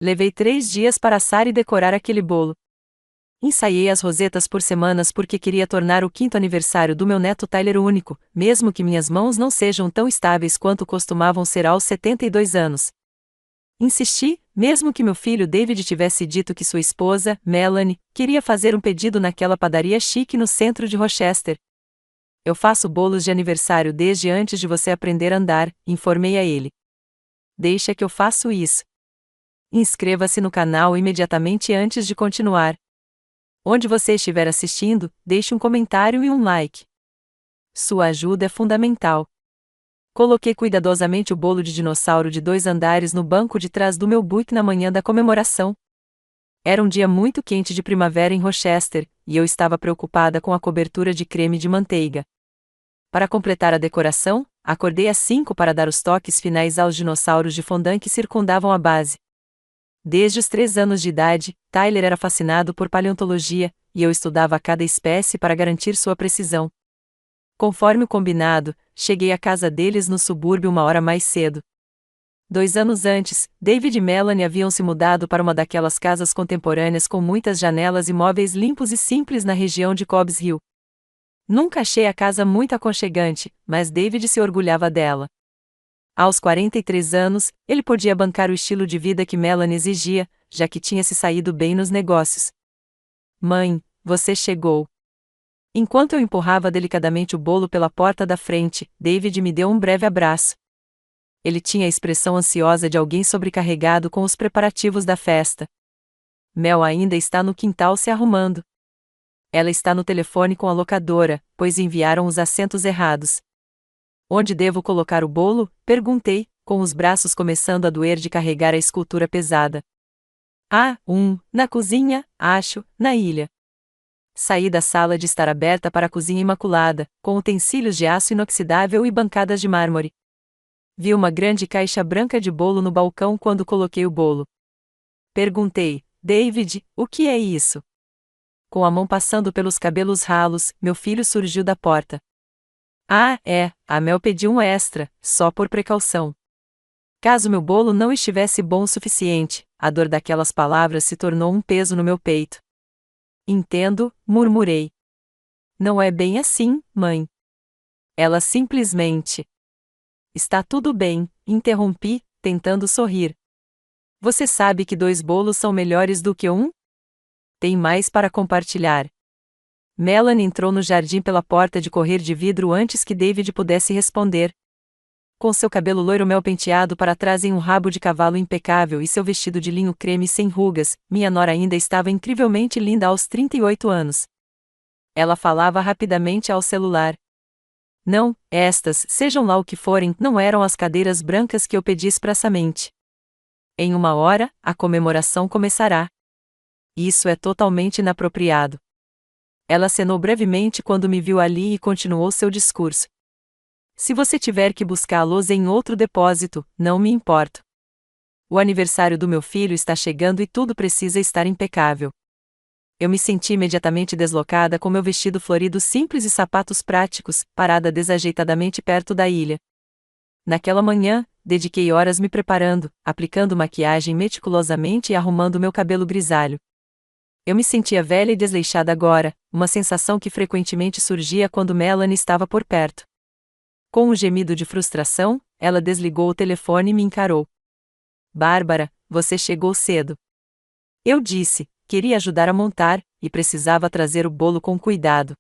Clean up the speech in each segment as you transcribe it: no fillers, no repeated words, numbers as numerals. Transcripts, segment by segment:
Levei 3 dias para assar e decorar aquele bolo. Ensaiei as rosetas por semanas porque queria tornar o 5º aniversário do meu neto Tyler único, mesmo que minhas mãos não sejam tão estáveis quanto costumavam ser aos 72 anos. Insisti, mesmo que meu filho David tivesse dito que sua esposa, Melanie, queria fazer um pedido naquela padaria chique no centro de Rochester. Eu faço bolos de aniversário desde antes de você aprender a andar, informei a ele. Deixa que eu faço isso. Inscreva-se no canal imediatamente antes de continuar. Onde você estiver assistindo, deixe um comentário e um like. Sua ajuda é fundamental. Coloquei cuidadosamente o bolo de dinossauro de 2 andares no banco de trás do meu Buick na manhã da comemoração. Era um dia muito quente de primavera em Rochester, e eu estava preocupada com a cobertura de creme de manteiga. Para completar a decoração, acordei às 5 para dar os toques finais aos dinossauros de fondant que circundavam a base. Desde os 3 anos de idade, Tyler era fascinado por paleontologia, e eu estudava cada espécie para garantir sua precisão. Conforme o combinado, cheguei à casa deles no subúrbio 1 hora mais cedo. 2 anos antes, David e Melanie haviam se mudado para uma daquelas casas contemporâneas com muitas janelas e móveis limpos e simples na região de Cobbs Hill. Nunca achei a casa muito aconchegante, mas David se orgulhava dela. Aos 43 anos, ele podia bancar o estilo de vida que Melanie exigia, já que tinha se saído bem nos negócios. Mãe, você chegou. Enquanto eu empurrava delicadamente o bolo pela porta da frente, David me deu um breve abraço. Ele tinha a expressão ansiosa de alguém sobrecarregado com os preparativos da festa. Mel ainda está no quintal se arrumando. Ela está no telefone com a locadora, pois enviaram os assentos errados. Onde devo colocar o bolo? Perguntei, com os braços começando a doer de carregar a escultura pesada. Na cozinha, acho, na ilha. Saí da sala de estar aberta para a cozinha imaculada, com utensílios de aço inoxidável e bancadas de mármore. Vi uma grande caixa branca de bolo no balcão quando coloquei o bolo. Perguntei, David, o que é isso? Com a mão passando pelos cabelos ralos, meu filho surgiu da porta. A Mel pediu um extra, só por precaução. Caso meu bolo não estivesse bom o suficiente, a dor daquelas palavras se tornou um peso no meu peito. Entendo, murmurei. Não é bem assim, mãe. Ela simplesmente. Está tudo bem, interrompi, tentando sorrir. Você sabe que 2 bolos são melhores do que um? Tem mais para compartilhar. Melanie entrou no jardim pela porta de correr de vidro antes que David pudesse responder. Com seu cabelo loiro mel penteado para trás em um rabo de cavalo impecável e seu vestido de linho creme sem rugas, minha nora ainda estava incrivelmente linda aos 38 anos. Ela falava rapidamente ao celular. Não, estas, sejam lá o que forem, não eram as cadeiras brancas que eu pedi expressamente. Em 1 hora, a comemoração começará. Isso é totalmente inapropriado. Ela acenou brevemente quando me viu ali e continuou seu discurso. Se você tiver que buscá-los em outro depósito, não me importo. O aniversário do meu filho está chegando e tudo precisa estar impecável. Eu me senti imediatamente deslocada com meu vestido florido simples e sapatos práticos, parada desajeitadamente perto da ilha. Naquela manhã, dediquei horas me preparando, aplicando maquiagem meticulosamente e arrumando meu cabelo grisalho. Eu me sentia velha e desleixada agora, uma sensação que frequentemente surgia quando Melanie estava por perto. Com um gemido de frustração, ela desligou o telefone e me encarou. Bárbara, você chegou cedo. Eu disse, queria ajudar a montar, e precisava trazer o bolo com cuidado.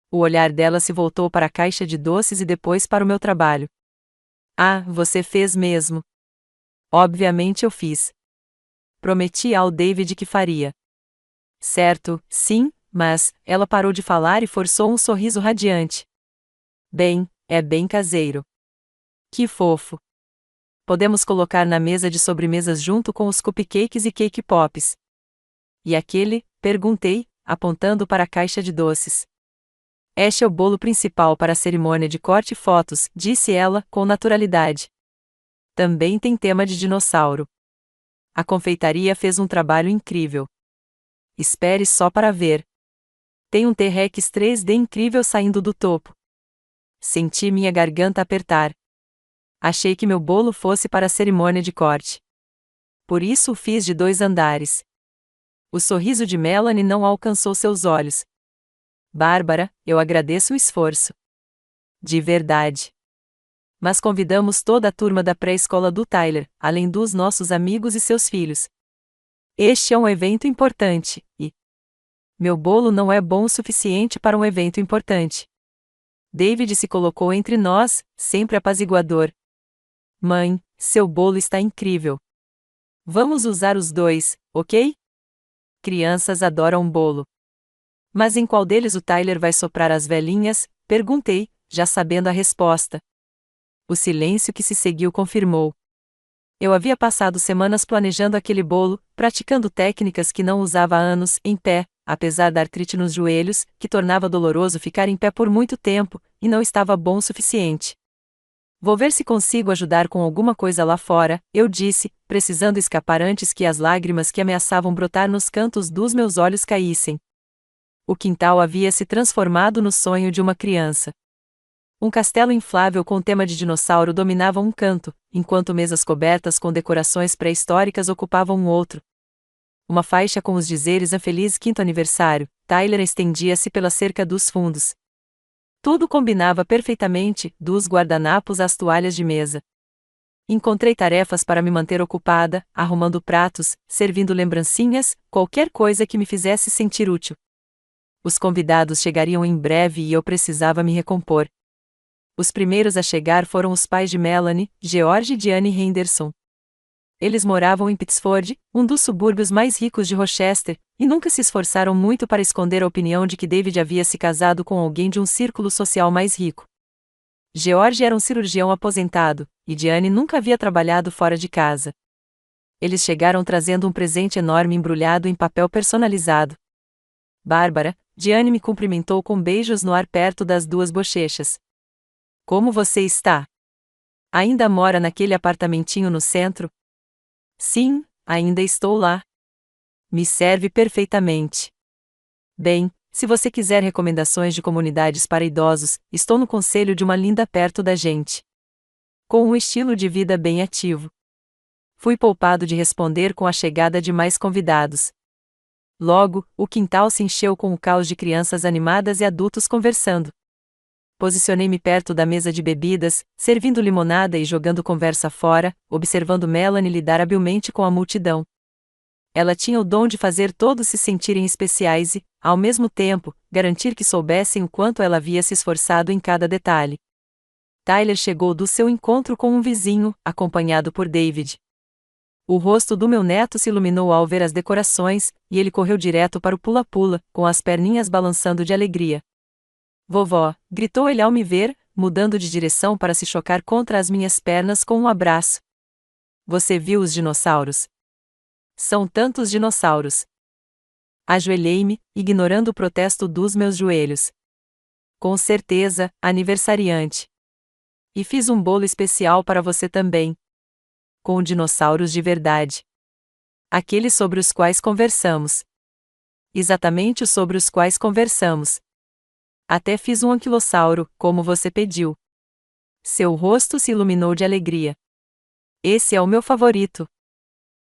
O olhar dela se voltou para a caixa de doces e depois para o meu trabalho. Você fez mesmo. Obviamente eu fiz. Prometi ao David que faria. Certo, sim, mas, ela parou de falar e forçou um sorriso radiante. Bem, é bem caseiro. Que fofo. Podemos colocar na mesa de sobremesas junto com os cupcakes e cake pops. E aquele? Perguntei, apontando para a caixa de doces. Este é o bolo principal para a cerimônia de corte e fotos, disse ela, com naturalidade. Também tem tema de dinossauro. A confeitaria fez um trabalho incrível. Espere só para ver. Tem um T-Rex 3D incrível saindo do topo. Senti minha garganta apertar. Achei que meu bolo fosse para a cerimônia de corte. por isso o fiz de 2 andares. O sorriso de Melanie não alcançou seus olhos. Bárbara, eu agradeço o esforço. De verdade. Mas convidamos toda a turma da pré-escola do Tyler, além dos nossos amigos e seus filhos. Este é um evento importante, e meu bolo não é bom o suficiente para um evento importante. David se colocou entre nós, sempre apaziguador. Mãe, seu bolo está incrível. Vamos usar os 2, ok? Crianças adoram bolo. Mas em qual deles o Tyler vai soprar as velhinhas? Perguntei, já sabendo a resposta. O silêncio que se seguiu confirmou. Eu havia passado semanas planejando aquele bolo, praticando técnicas que não usava há anos, em pé, apesar da artrite nos joelhos, que tornava doloroso ficar em pé por muito tempo, e não estava bom o suficiente. Vou ver se consigo ajudar com alguma coisa lá fora, eu disse, precisando escapar antes que as lágrimas que ameaçavam brotar nos cantos dos meus olhos caíssem. O quintal havia se transformado no sonho de uma criança. Um castelo inflável com tema de dinossauro dominava um canto, enquanto mesas cobertas com decorações pré-históricas ocupavam um outro. Uma faixa com os dizeres "Um feliz 5º aniversário", Tyler estendia-se pela cerca dos fundos. Tudo combinava perfeitamente, dos guardanapos às toalhas de mesa. Encontrei tarefas para me manter ocupada, arrumando pratos, servindo lembrancinhas, qualquer coisa que me fizesse sentir útil. Os convidados chegariam em breve e eu precisava me recompor. Os primeiros a chegar foram os pais de Melanie, George e Diane Henderson. Eles moravam em Pittsford, um dos subúrbios mais ricos de Rochester, e nunca se esforçaram muito para esconder a opinião de que David havia se casado com alguém de um círculo social mais rico. George era um cirurgião aposentado, e Diane nunca havia trabalhado fora de casa. Eles chegaram trazendo um presente enorme embrulhado em papel personalizado. Bárbara, Diane me cumprimentou com beijos no ar perto das 2 bochechas. Como você está? Ainda mora naquele apartamentinho no centro? Sim, ainda estou lá. Me serve perfeitamente. Bem, se você quiser recomendações de comunidades para idosos, estou no conselho de uma linda perto da gente. Com um estilo de vida bem ativo. Fui poupado de responder com a chegada de mais convidados. Logo, o quintal se encheu com o caos de crianças animadas e adultos conversando. Posicionei-me perto da mesa de bebidas, servindo limonada e jogando conversa fora, observando Melanie lidar habilmente com a multidão. Ela tinha o dom de fazer todos se sentirem especiais e, ao mesmo tempo, garantir que soubessem o quanto ela havia se esforçado em cada detalhe. Tyler chegou do seu encontro com um vizinho, acompanhado por David. O rosto do meu neto se iluminou ao ver as decorações, e ele correu direto para o pula-pula, com as perninhas balançando de alegria. Vovó, gritou ele ao me ver, mudando de direção para se chocar contra as minhas pernas com um abraço. Você viu os dinossauros? São tantos dinossauros. Ajoelhei-me, ignorando o protesto dos meus joelhos. Com certeza, aniversariante. E fiz um bolo especial para você também. Com dinossauros de verdade. Aqueles sobre os quais conversamos. Exatamente os sobre os quais conversamos. Até fiz um anquilossauro, como você pediu. Seu rosto se iluminou de alegria. Esse é o meu favorito.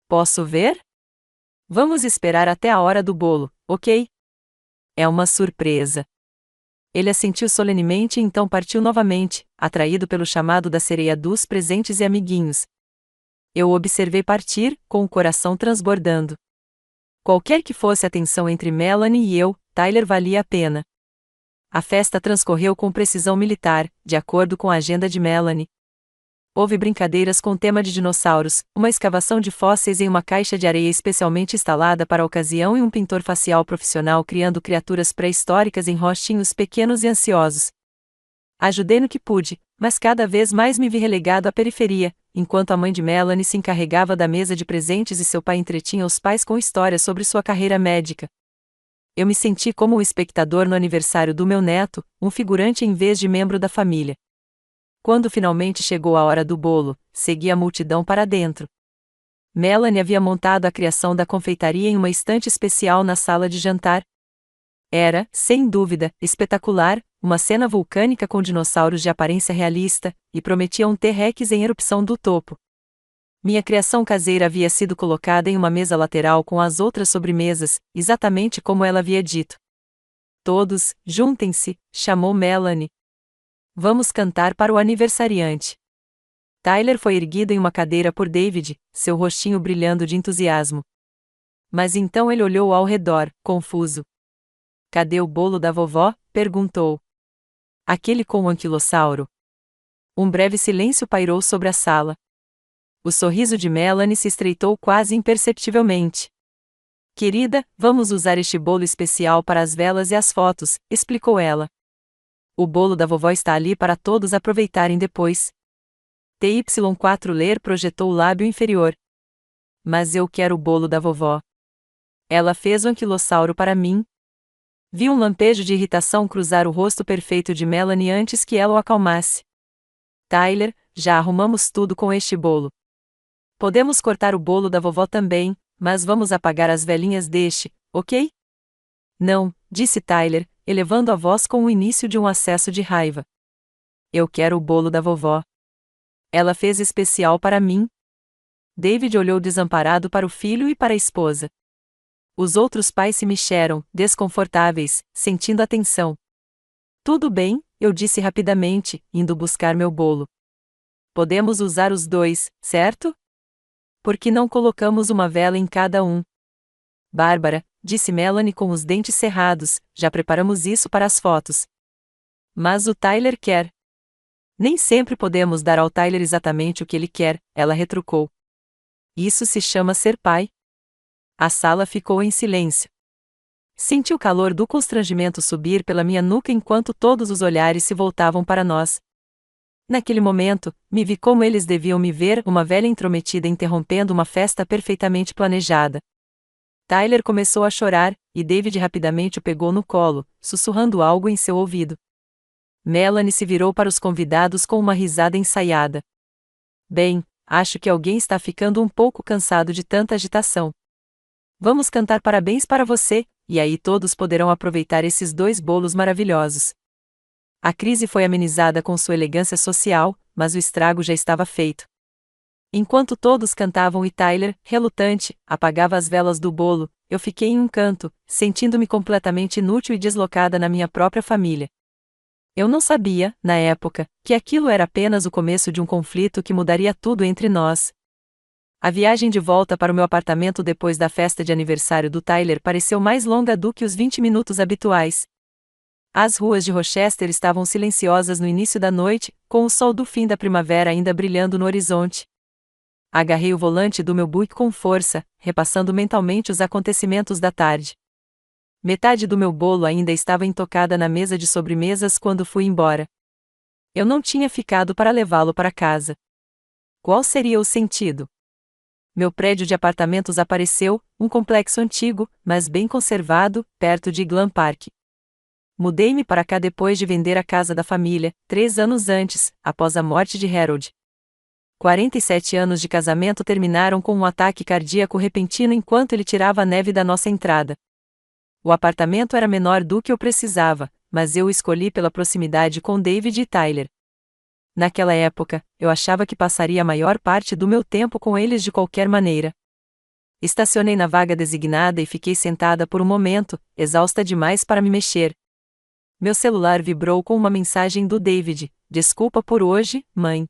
Posso ver? Vamos esperar até a hora do bolo, ok? É uma surpresa. Ele assentiu solenemente e então partiu novamente, atraído pelo chamado da sereia dos presentes e amiguinhos. Eu o observei partir, com o coração transbordando. Qualquer que fosse a tensão entre Melanie e eu, Tyler valia a pena. A festa transcorreu com precisão militar, de acordo com a agenda de Melanie. Houve brincadeiras com tema de dinossauros, uma escavação de fósseis em uma caixa de areia especialmente instalada para a ocasião e um pintor facial profissional criando criaturas pré-históricas em rostinhos pequenos e ansiosos. Ajudei no que pude, mas cada vez mais me vi relegado à periferia, enquanto a mãe de Melanie se encarregava da mesa de presentes e seu pai entretinha os pais com histórias sobre sua carreira médica. Eu me senti como um espectador no aniversário do meu neto, um figurante em vez de membro da família. Quando finalmente chegou a hora do bolo, segui a multidão para dentro. Melanie havia montado a criação da confeitaria em uma estante especial na sala de jantar. Era, sem dúvida, espetacular, uma cena vulcânica com dinossauros de aparência realista, e prometia um T-Rex em erupção do topo. Minha criação caseira havia sido colocada em uma mesa lateral com as outras sobremesas, exatamente como ela havia dito. Todos, juntem-se, chamou Melanie. Vamos cantar para o aniversariante. Tyler foi erguido em uma cadeira por David, seu rostinho brilhando de entusiasmo. Mas então ele olhou ao redor, confuso. Cadê o bolo da vovó? Perguntou. Aquele com o anquilossauro. Um breve silêncio pairou sobre a sala. O sorriso de Melanie se estreitou quase imperceptivelmente. Querida, vamos usar este bolo especial para as velas e as fotos, explicou ela. O bolo da vovó está ali para todos aproveitarem depois. TY4 Ler projetou o lábio inferior. Mas eu quero o bolo da vovó. Ela fez o anquilossauro para mim. Vi um lampejo de irritação cruzar o rosto perfeito de Melanie antes que ela o acalmasse. Tyler, já arrumamos tudo com este bolo. Podemos cortar o bolo da vovó também, mas vamos apagar as velinhas deste, ok? Não, disse Tyler, elevando a voz com o início de um acesso de raiva. Eu quero o bolo da vovó. Ela fez especial para mim. David olhou desamparado para o filho e para a esposa. Os outros pais se mexeram, desconfortáveis, sentindo a tensão. Tudo bem, eu disse rapidamente, indo buscar meu bolo. Podemos usar os dois, certo? Por que não colocamos uma vela em cada um? Bárbara, disse Melanie com os dentes cerrados, já preparamos isso para as fotos. Mas o Tyler quer. Nem sempre podemos dar ao Tyler exatamente o que ele quer, ela retrucou. Isso se chama ser pai. A sala ficou em silêncio. Senti o calor do constrangimento subir pela minha nuca enquanto todos os olhares se voltavam para nós. Naquele momento, me vi como eles deviam me ver, uma velha intrometida interrompendo uma festa perfeitamente planejada. Tyler começou a chorar, e David rapidamente o pegou no colo, sussurrando algo em seu ouvido. Melanie se virou para os convidados com uma risada ensaiada. Bem, acho que alguém está ficando um pouco cansado de tanta agitação. Vamos cantar parabéns para você, e aí todos poderão aproveitar esses dois bolos maravilhosos. A crise foi amenizada com sua elegância social, mas o estrago já estava feito. Enquanto todos cantavam e Tyler, relutante, apagava as velas do bolo, eu fiquei em um canto, sentindo-me completamente inútil e deslocada na minha própria família. Eu não sabia, na época, que aquilo era apenas o começo de um conflito que mudaria tudo entre nós. A viagem de volta para o meu apartamento depois da festa de aniversário do Tyler pareceu mais longa do que os 20 minutos habituais. As ruas de Rochester estavam silenciosas no início da noite, com o sol do fim da primavera ainda brilhando no horizonte. Agarrei o volante do meu Buick com força, repassando mentalmente os acontecimentos da tarde. Metade do meu bolo ainda estava intocada na mesa de sobremesas quando fui embora. Eu não tinha ficado para levá-lo para casa. Qual seria o sentido? Meu prédio de apartamentos apareceu, um complexo antigo, mas bem conservado, perto de Glen Park. Mudei-me para cá depois de vender a casa da família, 3 anos antes, após a morte de Harold. 47 anos de casamento terminaram com um ataque cardíaco repentino enquanto ele tirava a neve da nossa entrada. O apartamento era menor do que eu precisava, mas eu o escolhi pela proximidade com David e Tyler. Naquela época, eu achava que passaria a maior parte do meu tempo com eles de qualquer maneira. Estacionei na vaga designada e fiquei sentada por um momento, exausta demais para me mexer. Meu celular vibrou com uma mensagem do David: "Desculpa por hoje, mãe.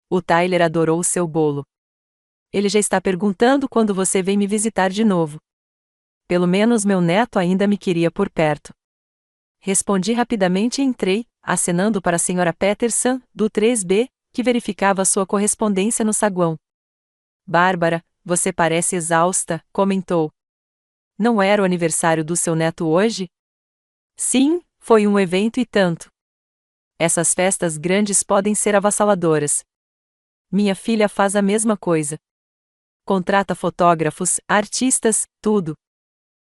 O Tyler adorou o seu bolo. Ele já está perguntando quando você vem me visitar de novo. Pelo menos meu neto ainda me queria por perto." Respondi rapidamente e entrei, acenando para a Sra. Peterson, do 3B, que verificava sua correspondência no saguão. "Bárbara, você parece exausta", comentou. "Não era o aniversário do seu neto hoje?" "Sim, foi um evento e tanto. Essas festas grandes podem ser avassaladoras. Minha filha faz a mesma coisa. Contrata fotógrafos, artistas, tudo.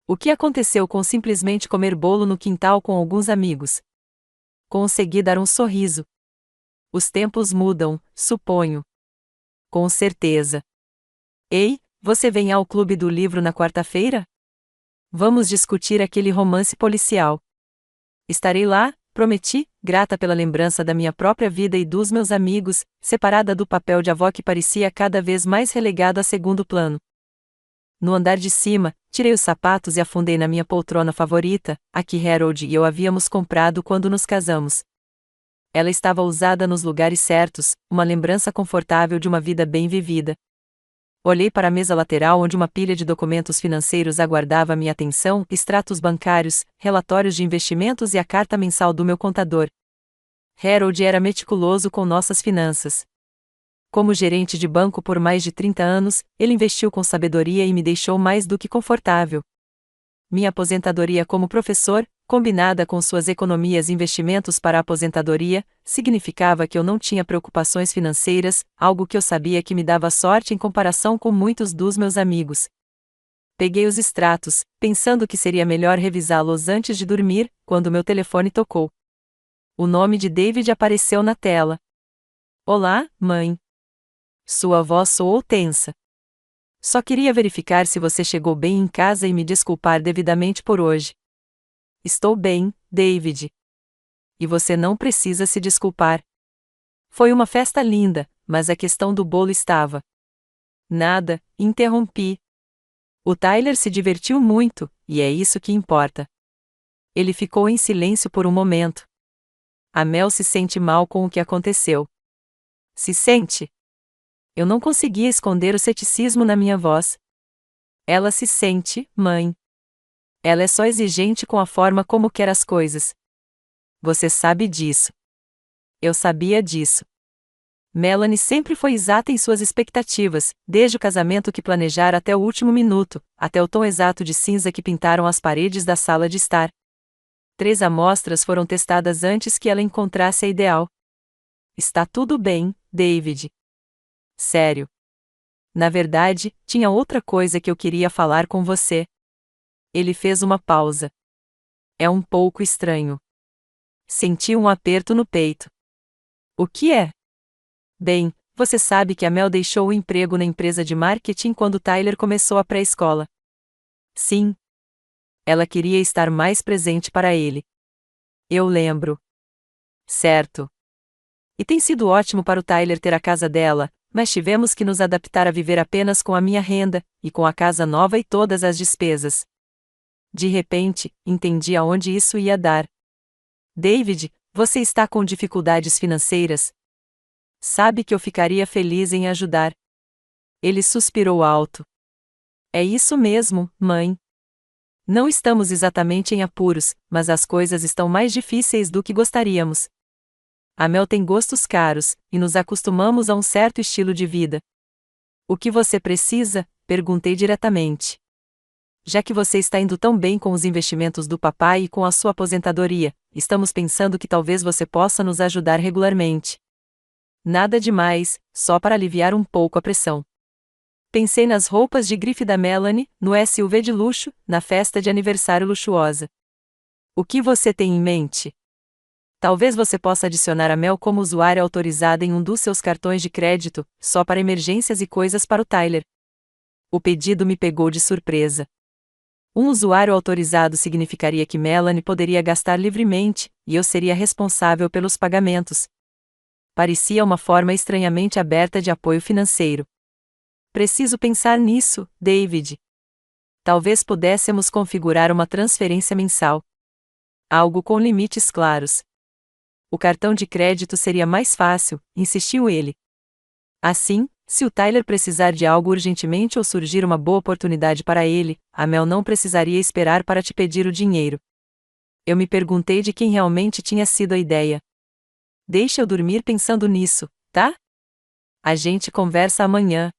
O que aconteceu com simplesmente comer bolo no quintal com alguns amigos?" Consegui dar um sorriso. Os tempos mudam, suponho. Com certeza. Ei, você vem ao Clube do Livro na quarta-feira? Vamos discutir aquele romance policial. Estarei lá, prometi, grata pela lembrança da minha própria vida e dos meus amigos, separada do papel de avó que parecia cada vez mais relegado a segundo plano. No andar de cima, tirei os sapatos e afundei na minha poltrona favorita, a que Harold e eu havíamos comprado quando nos casamos. Ela estava usada nos lugares certos, uma lembrança confortável de uma vida bem vivida. Olhei para a mesa lateral onde uma pilha de documentos financeiros aguardava minha atenção, extratos bancários, relatórios de investimentos e a carta mensal do meu contador. Harold era meticuloso com nossas finanças. Como gerente de banco por mais de 30 anos, ele investiu com sabedoria e me deixou mais do que confortável. Minha aposentadoria como professor, combinada com suas economias e investimentos para a aposentadoria, significava que eu não tinha preocupações financeiras, algo que eu sabia que me dava sorte em comparação com muitos dos meus amigos. Peguei os extratos, pensando que seria melhor revisá-los antes de dormir, quando meu telefone tocou. O nome de David apareceu na tela. Olá, mãe. Sua voz soou tensa. Só queria verificar se você chegou bem em casa e me desculpar devidamente por hoje. Estou bem, David. E você não precisa se desculpar. Foi uma festa linda, mas a questão do bolo estava. Nada, interrompi. O Tyler se divertiu muito, e é isso que importa. Ele ficou em silêncio por um momento. A Mel se sente mal com o que aconteceu. Se sente? Eu não conseguia esconder o ceticismo na minha voz. Ela se sente, mãe. Ela é só exigente com a forma como quer as coisas. Você sabe disso. Eu sabia disso. Melanie sempre foi exata em suas expectativas, desde o casamento que planejara até o último minuto, até o tom exato de cinza que pintaram as paredes da sala de estar. 3 amostras foram testadas antes que ela encontrasse a ideal. Está tudo bem, David. Sério. Na verdade, tinha outra coisa que eu queria falar com você. Ele fez uma pausa. É um pouco estranho. Senti um aperto no peito. O que é? Bem, você sabe que a Mel deixou o emprego na empresa de marketing quando Tyler começou a pré-escola. Sim. Ela queria estar mais presente para ele. Eu lembro. Certo. E tem sido ótimo para o Tyler ter a casa dela, mas tivemos que nos adaptar a viver apenas com a minha renda, e com a casa nova e todas as despesas. De repente, entendi aonde isso ia dar. David, você está com dificuldades financeiras? Sabe que eu ficaria feliz em ajudar. Ele suspirou alto. É isso mesmo, mãe. Não estamos exatamente em apuros, mas as coisas estão mais difíceis do que gostaríamos. A Mel tem gostos caros, e nos acostumamos a um certo estilo de vida. O que você precisa? Perguntei diretamente. Já que você está indo tão bem com os investimentos do papai e com a sua aposentadoria, estamos pensando que talvez você possa nos ajudar regularmente. Nada demais, só para aliviar um pouco a pressão. Pensei nas roupas de grife da Melanie, no SUV de luxo, na festa de aniversário luxuosa. O que você tem em mente? Talvez você possa adicionar a Mel como usuária autorizada em um dos seus cartões de crédito, só para emergências e coisas para o Tyler. O pedido me pegou de surpresa. Um usuário autorizado significaria que Melanie poderia gastar livremente, e eu seria responsável pelos pagamentos. Parecia uma forma estranhamente aberta de apoio financeiro. Preciso pensar nisso, David. Talvez pudéssemos configurar uma transferência mensal. Algo com limites claros. O cartão de crédito seria mais fácil, insistiu ele. Assim, se o Tyler precisar de algo urgentemente ou surgir uma boa oportunidade para ele, a Mel não precisaria esperar para te pedir o dinheiro. Eu me perguntei de quem realmente tinha sido a ideia. Deixa eu dormir pensando nisso, tá? A gente conversa amanhã.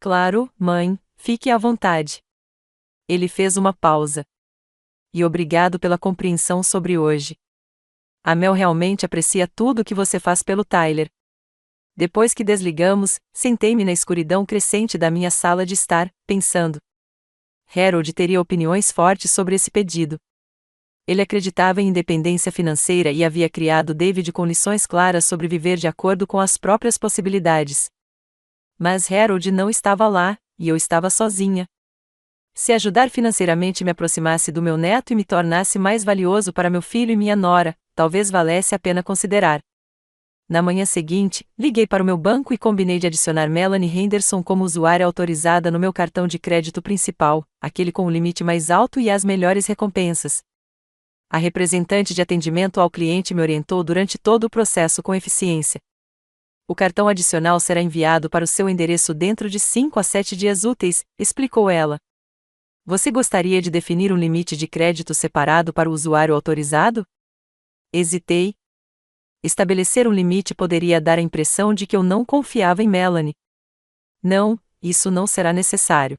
Claro, mãe, fique à vontade. Ele fez uma pausa. E obrigado pela compreensão sobre hoje. A Mel realmente aprecia tudo o que você faz pelo Tyler. Depois que desligamos, sentei-me na escuridão crescente da minha sala de estar, pensando. Harold teria opiniões fortes sobre esse pedido. Ele acreditava em independência financeira e havia criado David com lições claras sobre viver de acordo com as próprias possibilidades. Mas Harold não estava lá, e eu estava sozinha. Se ajudar financeiramente me aproximasse do meu neto e me tornasse mais valioso para meu filho e minha nora, talvez valesse a pena considerar. Na manhã seguinte, liguei para o meu banco e combinei de adicionar Melanie Henderson como usuária autorizada no meu cartão de crédito principal, aquele com o limite mais alto e as melhores recompensas. A representante de atendimento ao cliente me orientou durante todo o processo com eficiência. O cartão adicional será enviado para o seu endereço dentro de 5 a 7 dias úteis, explicou ela. Você gostaria de definir um limite de crédito separado para o usuário autorizado? Hesitei. Estabelecer um limite poderia dar a impressão de que eu não confiava em Melanie. Não, isso não será necessário.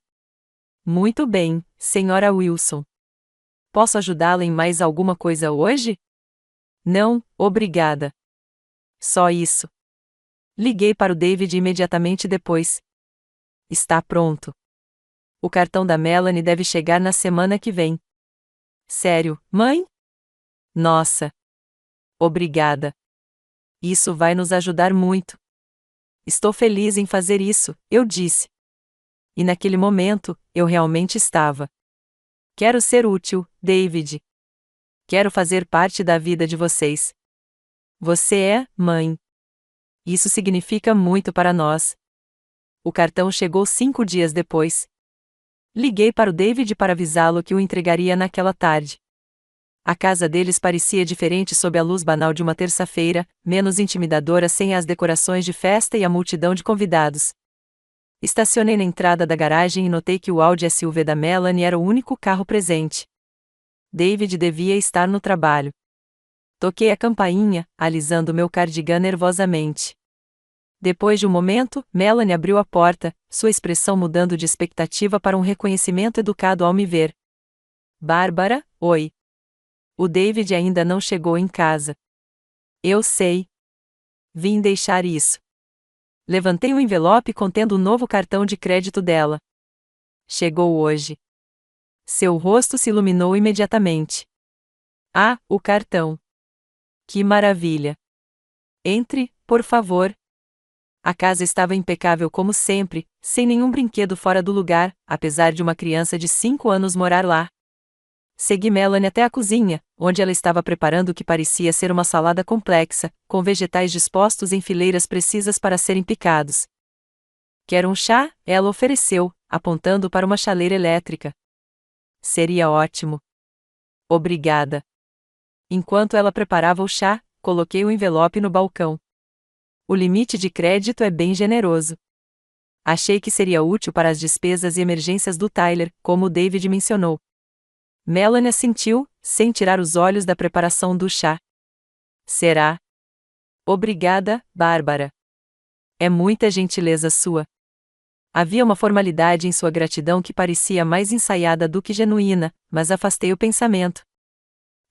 Muito bem, Sra. Wilson. Posso ajudá-la em mais alguma coisa hoje? Não, obrigada. Só isso. Liguei para o David imediatamente depois. Está pronto. O cartão da Melanie deve chegar na semana que vem. Sério, mãe? Nossa. Obrigada. Isso vai nos ajudar muito. Estou feliz em fazer isso, eu disse. E naquele momento, eu realmente estava. Quero ser útil, David. Quero fazer parte da vida de vocês. Você é, mãe. Isso significa muito para nós. O cartão chegou 5 dias depois. Liguei para o David para avisá-lo que o entregaria naquela tarde. A casa deles parecia diferente sob a luz banal de uma terça-feira, menos intimidadora sem as decorações de festa e a multidão de convidados. Estacionei na entrada da garagem e notei que o Audi SUV da Melanie era o único carro presente. David devia estar no trabalho. Toquei a campainha, alisando meu cardigan nervosamente. Depois de um momento, Melanie abriu a porta, sua expressão mudando de expectativa para um reconhecimento educado ao me ver. Bárbara, oi. O David ainda não chegou em casa. Eu sei. Vim deixar isso. Levantei um envelope contendo o novo cartão de crédito dela. Chegou hoje. Seu rosto se iluminou imediatamente. Ah, o cartão. Que maravilha. Entre, por favor. A casa estava impecável como sempre, sem nenhum brinquedo fora do lugar, apesar de uma criança de 5 anos morar lá. Segui Melanie até a cozinha, onde ela estava preparando o que parecia ser uma salada complexa, com vegetais dispostos em fileiras precisas para serem picados. Quer um chá? Ela ofereceu, apontando para uma chaleira elétrica. Seria ótimo. Obrigada. Enquanto ela preparava o chá, coloquei o envelope no balcão. O limite de crédito é bem generoso. Achei que seria útil para as despesas e emergências do Tyler, como o David mencionou. Melanie assentiu, sem tirar os olhos da preparação do chá. Será? Obrigada, Bárbara. É muita gentileza sua. Havia uma formalidade em sua gratidão que parecia mais ensaiada do que genuína, mas afastei o pensamento.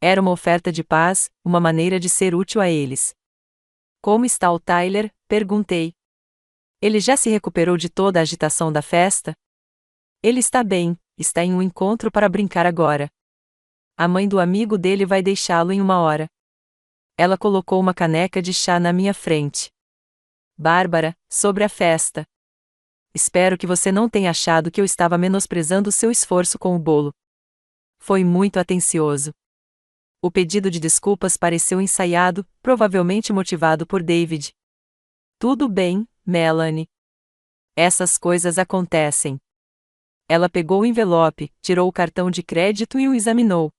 Era uma oferta de paz, uma maneira de ser útil a eles. Como está o Tyler? Perguntei. Ele já se recuperou de toda a agitação da festa? Ele está bem, está em um encontro para brincar agora. A mãe do amigo dele vai deixá-lo em 1 hora. Ela colocou uma caneca de chá na minha frente. Bárbara, sobre a festa. Espero que você não tenha achado que eu estava menosprezando seu esforço com o bolo. Foi muito atencioso. O pedido de desculpas pareceu ensaiado, provavelmente motivado por David. Tudo bem, Melanie. Essas coisas acontecem. Ela pegou o envelope, tirou o cartão de crédito e o examinou.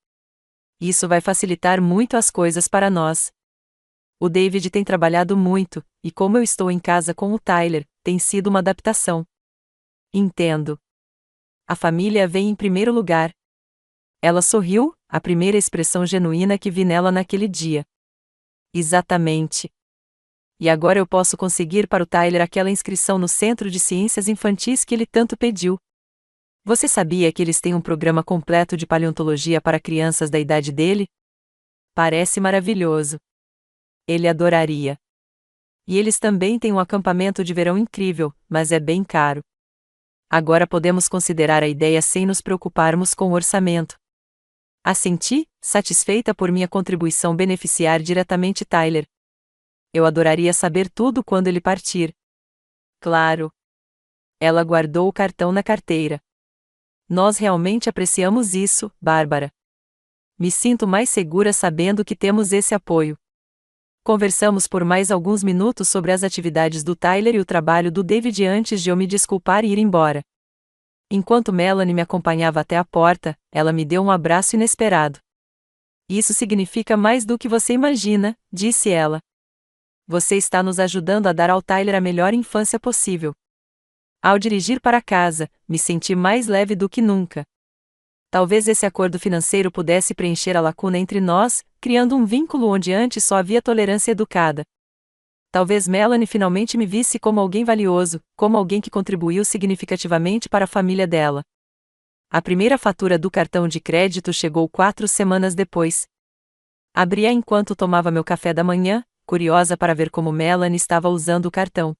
Isso vai facilitar muito as coisas para nós. O David tem trabalhado muito, e como eu estou em casa com o Tyler, tem sido uma adaptação. Entendo. A família vem em primeiro lugar. Ela sorriu, a primeira expressão genuína que vi nela naquele dia. Exatamente. E agora eu posso conseguir para o Tyler aquela inscrição no Centro de Ciências Infantis que ele tanto pediu. Você sabia que eles têm um programa completo de paleontologia para crianças da idade dele? Parece maravilhoso. Ele adoraria. E eles também têm um acampamento de verão incrível, mas é bem caro. Agora podemos considerar a ideia sem nos preocuparmos com o orçamento. Assenti, satisfeita por minha contribuição beneficiar diretamente Tyler. Eu adoraria saber tudo quando ele partir. Claro. Ela guardou o cartão na carteira. Nós realmente apreciamos isso, Bárbara. me sinto mais segura sabendo que temos esse apoio. Conversamos por mais alguns minutos sobre as atividades do Tyler e o trabalho do David antes de eu me desculpar e ir embora. Enquanto Melanie me acompanhava até a porta, ela me deu um abraço inesperado. Isso significa mais do que você imagina, disse ela. Você está nos ajudando a dar ao Tyler a melhor infância possível. Ao dirigir para casa, me senti mais leve do que nunca. Talvez esse acordo financeiro pudesse preencher a lacuna entre nós, criando um vínculo onde antes só havia tolerância educada. Talvez Melanie finalmente me visse como alguém valioso, como alguém que contribuiu significativamente para a família dela. A primeira fatura do cartão de crédito chegou 4 semanas depois. Abri-a enquanto tomava meu café da manhã, curiosa para ver como Melanie estava usando o cartão.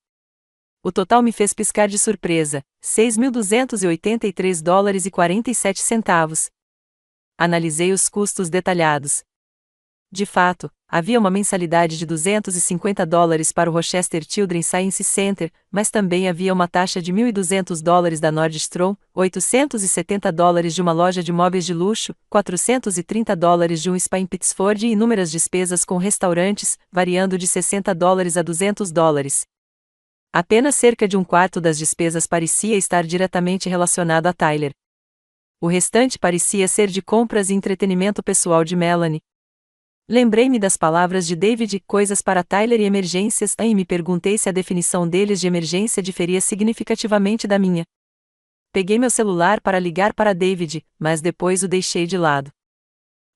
O total me fez piscar de surpresa, $6.283,47. Analisei os custos detalhados. De fato, havia uma mensalidade de $250 para o Rochester Children's Science Center, mas também havia uma taxa de $1.200 da Nordstrom, $870 de uma loja de móveis de luxo, $430 de um spa em Pittsford e inúmeras despesas com restaurantes, variando de $60 a $200. Apenas cerca de um quarto das despesas parecia estar diretamente relacionado a Tyler. O restante parecia ser de compras e entretenimento pessoal de Melanie. Lembrei-me das palavras de David, coisas para Tyler e emergências, e me perguntei se a definição deles de emergência diferia significativamente da minha. Peguei meu celular para ligar para David, mas depois o deixei de lado.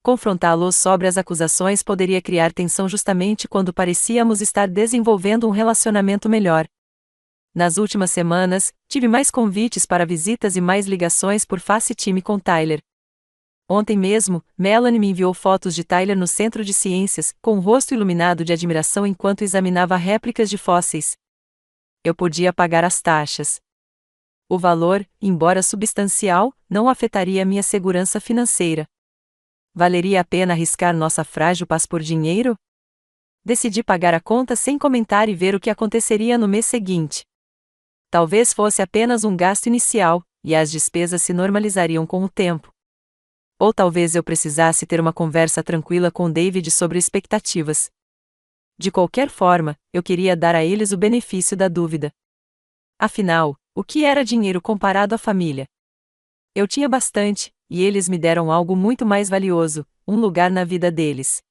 Confrontá-lo sobre as acusações poderia criar tensão justamente quando parecíamos estar desenvolvendo um relacionamento melhor. Nas últimas semanas, tive mais convites para visitas e mais ligações por FaceTime com Tyler. Ontem mesmo, Melanie me enviou fotos de Tyler no Centro de Ciências, com o rosto iluminado de admiração enquanto examinava réplicas de fósseis. Eu podia pagar as taxas. O valor, embora substancial, não afetaria minha segurança financeira. Valeria a pena arriscar nossa frágil paz por dinheiro? Decidi pagar a conta sem comentar e ver o que aconteceria no mês seguinte. Talvez fosse apenas um gasto inicial, e as despesas se normalizariam com o tempo. Ou talvez eu precisasse ter uma conversa tranquila com David sobre expectativas. De qualquer forma, eu queria dar a eles o benefício da dúvida. Afinal, o que era dinheiro comparado à família? Eu tinha bastante, e eles me deram algo muito mais valioso, um lugar na vida deles.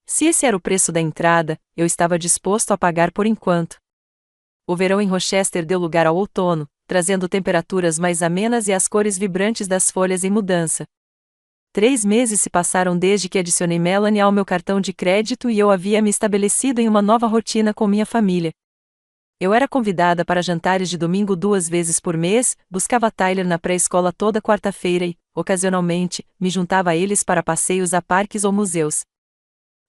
Se esse era o preço da entrada, eu estava disposto a pagar por enquanto. O verão em Rochester deu lugar ao outono, trazendo temperaturas mais amenas e as cores vibrantes das folhas em mudança. 3 meses se passaram desde que adicionei Melanie ao meu cartão de crédito e eu havia me estabelecido em uma nova rotina com minha família. Eu era convidada para jantares de domingo 2 vezes por mês, buscava Tyler na pré-escola toda quarta-feira e, ocasionalmente, me juntava a eles para passeios a parques ou museus.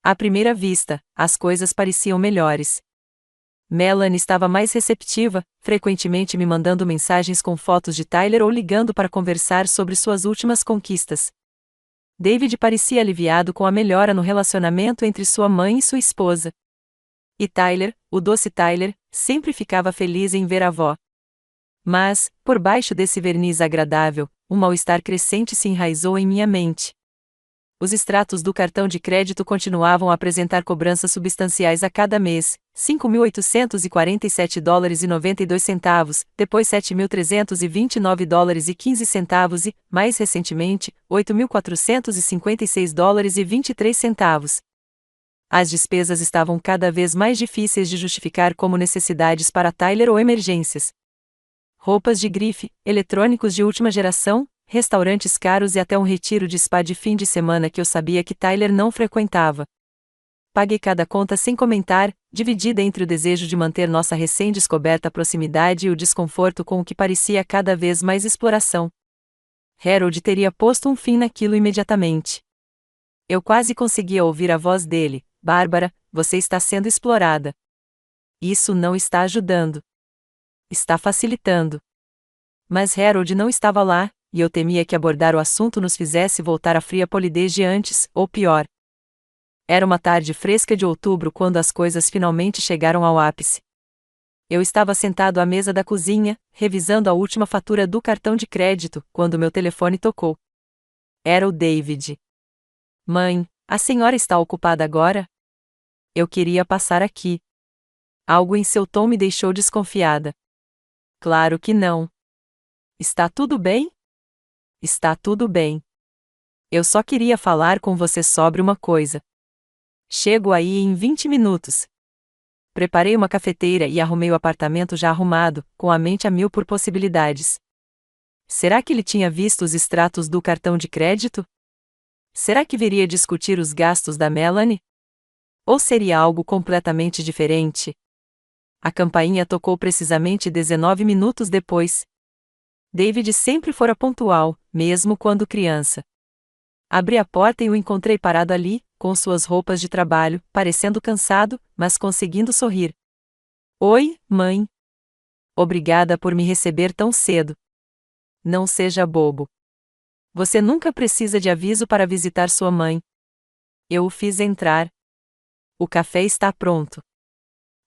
À primeira vista, as coisas pareciam melhores. Melanie estava mais receptiva, frequentemente me mandando mensagens com fotos de Tyler ou ligando para conversar sobre suas últimas conquistas. David parecia aliviado com a melhora no relacionamento entre sua mãe e sua esposa. E Tyler, o doce Tyler, sempre ficava feliz em ver a avó. Mas, por baixo desse verniz agradável, um mal-estar crescente se enraizou em minha mente. Os extratos do cartão de crédito continuavam a apresentar cobranças substanciais a cada mês, $5.847,92, depois $7.329,15 e, mais recentemente, $8.456,23. As despesas estavam cada vez mais difíceis de justificar como necessidades para Tyler ou emergências. Roupas de grife, eletrônicos de última geração, restaurantes caros e até um retiro de spa de fim de semana que eu sabia que Tyler não frequentava. Paguei cada conta sem comentar, dividida entre o desejo de manter nossa recém-descoberta proximidade e o desconforto com o que parecia cada vez mais exploração. Harold teria posto um fim naquilo imediatamente. Eu quase conseguia ouvir a voz dele: Bárbara, você está sendo explorada. Isso não está ajudando. Está facilitando. Mas Harold não estava lá, e eu temia que abordar o assunto nos fizesse voltar à fria polidez de antes, ou pior. Era uma tarde fresca de outubro quando as coisas finalmente chegaram ao ápice. Eu estava sentado à mesa da cozinha, revisando a última fatura do cartão de crédito, quando meu telefone tocou. Era o David. Mãe, a senhora está ocupada agora? Eu queria passar aqui. Algo em seu tom me deixou desconfiada. Claro que não. Está tudo bem? Está tudo bem. Eu só queria falar com você sobre uma coisa. Chego aí em 20 minutos. Preparei uma cafeteira e arrumei o apartamento já arrumado, com a mente a mil por possibilidades. Será que ele tinha visto os extratos do cartão de crédito? Será que viria discutir os gastos da Melanie? Ou seria algo completamente diferente? A campainha tocou precisamente 19 minutos depois. David sempre fora pontual, mesmo quando criança. Abri a porta e o encontrei parado ali, com suas roupas de trabalho, parecendo cansado, mas conseguindo sorrir. Oi, mãe. Obrigada por me receber tão cedo. Não seja bobo. Você nunca precisa de aviso para visitar sua mãe. Eu o fiz entrar. O café está pronto.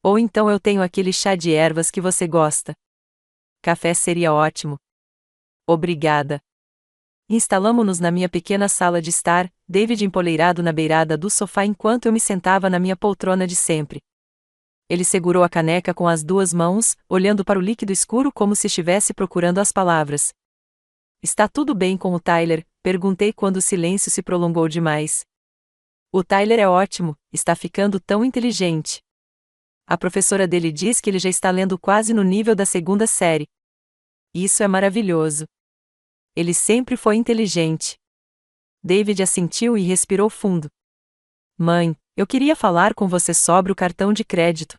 Ou então eu tenho aquele chá de ervas que você gosta. Café seria ótimo. Obrigada. Instalamo-nos na minha pequena sala de estar, David empoleirado na beirada do sofá enquanto eu me sentava na minha poltrona de sempre. Ele segurou a caneca com as duas mãos, olhando para o líquido escuro como se estivesse procurando as palavras. Está tudo bem com o Tyler? Perguntei quando o silêncio se prolongou demais. O Tyler é ótimo, está ficando tão inteligente. A professora dele diz que ele já está lendo quase no nível da segunda série. Isso é maravilhoso. Ele sempre foi inteligente. David assentiu e respirou fundo. Mãe, eu queria falar com você sobre o cartão de crédito.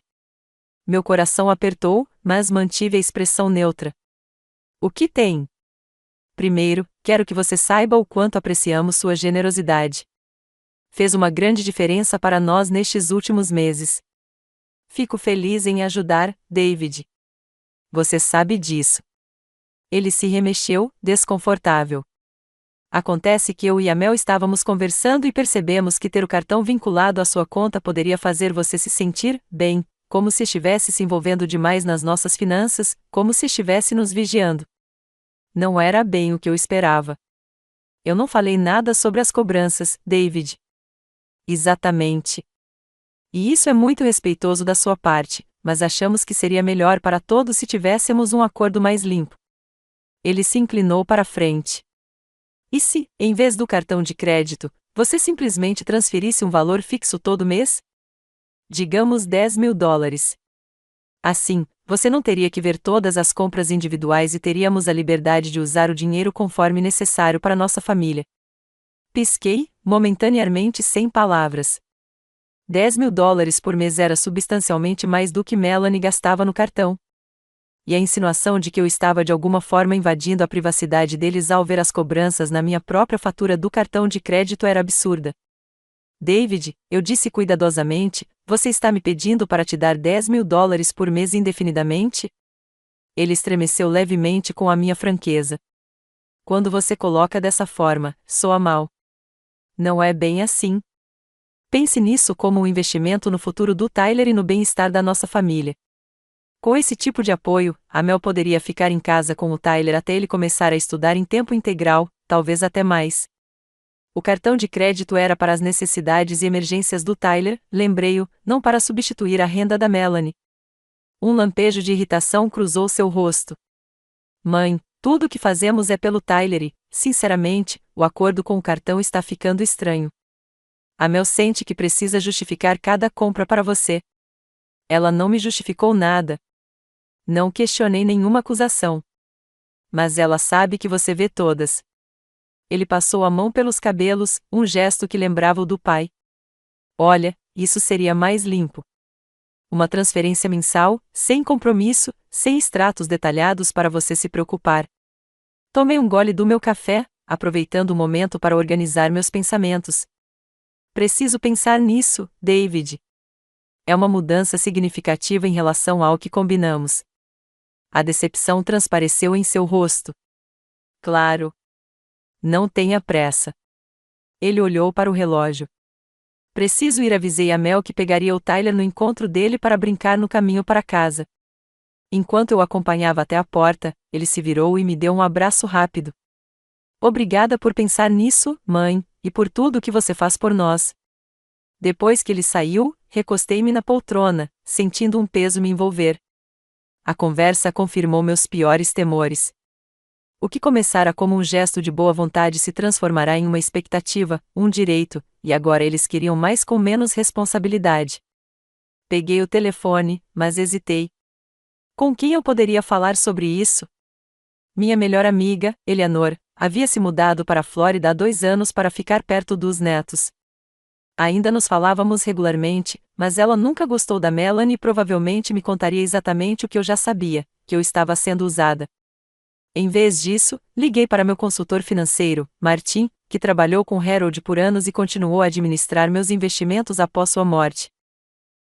Meu coração apertou, mas mantive a expressão neutra. O que tem? Primeiro, quero que você saiba o quanto apreciamos sua generosidade. Fez uma grande diferença para nós nestes últimos meses. Fico feliz em ajudar, David. Você sabe disso. Ele se remexeu, desconfortável. Acontece que eu e a Mel estávamos conversando e percebemos que ter o cartão vinculado à sua conta poderia fazer você se sentir bem, como se estivesse se envolvendo demais nas nossas finanças, como se estivesse nos vigiando. Não era bem o que eu esperava. Eu não falei nada sobre as cobranças, David. Exatamente. E isso é muito respeitoso da sua parte, mas achamos que seria melhor para todos se tivéssemos um acordo mais limpo. Ele se inclinou para frente. E se, em vez do cartão de crédito, você simplesmente transferisse um valor fixo todo mês? Digamos $10.000. Assim, você não teria que ver todas as compras individuais e teríamos a liberdade de usar o dinheiro conforme necessário para nossa família. Pisquei, momentaneamente sem palavras. $10.000 por mês era substancialmente mais do que Melanie gastava no cartão. E a insinuação de que eu estava de alguma forma invadindo a privacidade deles ao ver as cobranças na minha própria fatura do cartão de crédito era absurda. David, eu disse cuidadosamente, você está me pedindo para te dar $10.000 por mês indefinidamente? Ele estremeceu levemente com a minha franqueza. Quando você coloca dessa forma, soa mal. Não é bem assim. Pense nisso como um investimento no futuro do Tyler e no bem-estar da nossa família. Com esse tipo de apoio, a Mel poderia ficar em casa com o Tyler até ele começar a estudar em tempo integral, talvez até mais. O cartão de crédito era para as necessidades e emergências do Tyler, lembrei-o, não para substituir a renda da Melanie. Um lampejo de irritação cruzou seu rosto. Mãe, tudo o que fazemos é pelo Tyler e, sinceramente, o acordo com o cartão está ficando estranho. A Mel sente que precisa justificar cada compra para você. Ela não me justificou nada. Não questionei nenhuma acusação. Mas ela sabe que você vê todas. Ele passou a mão pelos cabelos, um gesto que lembrava o do pai. Olha, isso seria mais limpo. Uma transferência mensal, sem compromisso, sem extratos detalhados para você se preocupar. Tomei um gole do meu café, aproveitando o momento para organizar meus pensamentos. Preciso pensar nisso, David. É uma mudança significativa em relação ao que combinamos. A decepção transpareceu em seu rosto. Claro. Não tenha pressa. Ele olhou para o relógio. Preciso ir, avisei a Mel que pegaria o Tyler no encontro dele para brincar no caminho para casa. Enquanto eu acompanhava até a porta, ele se virou e me deu um abraço rápido. Obrigada por pensar nisso, mãe, e por tudo que você faz por nós. Depois que ele saiu, recostei-me na poltrona, sentindo um peso me envolver. A conversa confirmou meus piores temores. O que começara como um gesto de boa vontade se transformará em uma expectativa, um direito, e agora eles queriam mais com menos responsabilidade. Peguei o telefone, mas hesitei. Com quem eu poderia falar sobre isso? Minha melhor amiga, Eleanor, havia se mudado para a Flórida há 2 anos para ficar perto dos netos. Ainda nos falávamos regularmente, mas ela nunca gostou da Melanie e provavelmente me contaria exatamente o que eu já sabia, que eu estava sendo usada. Em vez disso, liguei para meu consultor financeiro, Martin, que trabalhou com Harold por anos e continuou a administrar meus investimentos após sua morte.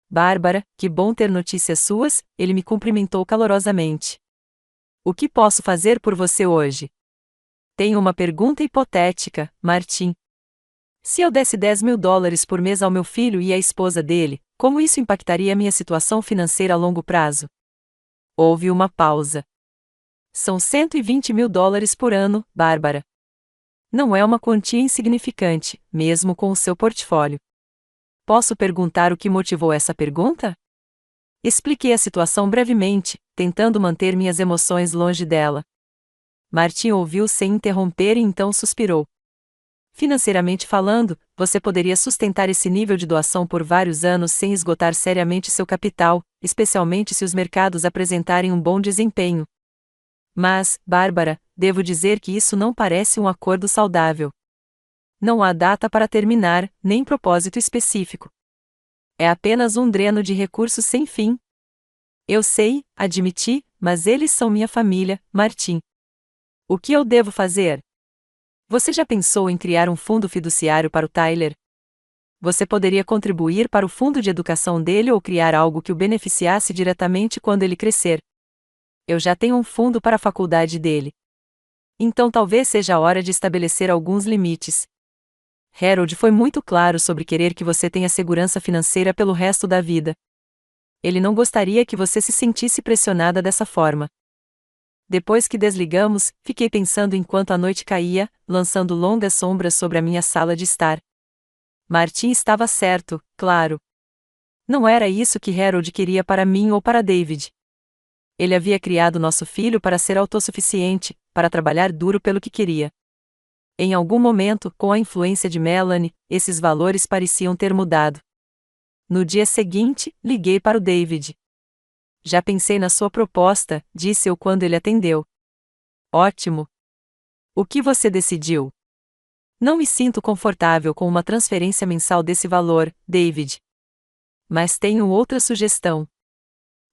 Bárbara, que bom ter notícias suas, ele me cumprimentou calorosamente. O que posso fazer por você hoje? Tenho uma pergunta hipotética, Martin. Se eu desse $10.000 por mês ao meu filho e à esposa dele, como isso impactaria minha situação financeira a longo prazo? Houve uma pausa. São $120.000 por ano, Bárbara. Não é uma quantia insignificante, mesmo com o seu portfólio. Posso perguntar o que motivou essa pergunta? Expliquei a situação brevemente, tentando manter minhas emoções longe dela. Martin ouviu sem interromper e então suspirou. Financeiramente falando, você poderia sustentar esse nível de doação por vários anos sem esgotar seriamente seu capital, especialmente se os mercados apresentarem um bom desempenho. Mas, Bárbara, devo dizer que isso não parece um acordo saudável. Não há data para terminar, nem propósito específico. É apenas um dreno de recursos sem fim. Eu sei, admiti, mas eles são minha família, Martin. O que eu devo fazer? Você já pensou em criar um fundo fiduciário para o Tyler? Você poderia contribuir para o fundo de educação dele ou criar algo que o beneficiasse diretamente quando ele crescer. Eu já tenho um fundo para a faculdade dele. Então talvez seja a hora de estabelecer alguns limites. Harold foi muito claro sobre querer que você tenha segurança financeira pelo resto da vida. Ele não gostaria que você se sentisse pressionada dessa forma. Depois que desligamos, fiquei pensando enquanto a noite caía, lançando longas sombras sobre a minha sala de estar. Martin estava certo, claro. Não era isso que Harold queria para mim ou para David. Ele havia criado nosso filho para ser autossuficiente, para trabalhar duro pelo que queria. Em algum momento, com a influência de Melanie, esses valores pareciam ter mudado. No dia seguinte, liguei para o David. Já pensei na sua proposta, disse eu quando ele atendeu. Ótimo. O que você decidiu? Não me sinto confortável com uma transferência mensal desse valor, David. Mas tenho outra sugestão.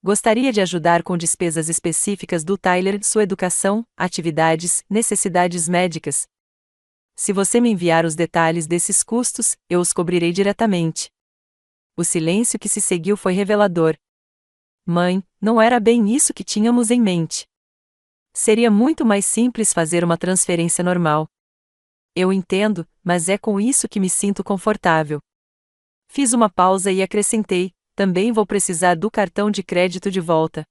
Gostaria de ajudar com despesas específicas do Tyler, sua educação, atividades, necessidades médicas. Se você me enviar os detalhes desses custos, eu os cobrirei diretamente. O silêncio que se seguiu foi revelador. Mãe, não era bem isso que tínhamos em mente. Seria muito mais simples fazer uma transferência normal. Eu entendo, mas é com isso que me sinto confortável. Fiz uma pausa e acrescentei, também vou precisar do cartão de crédito de volta.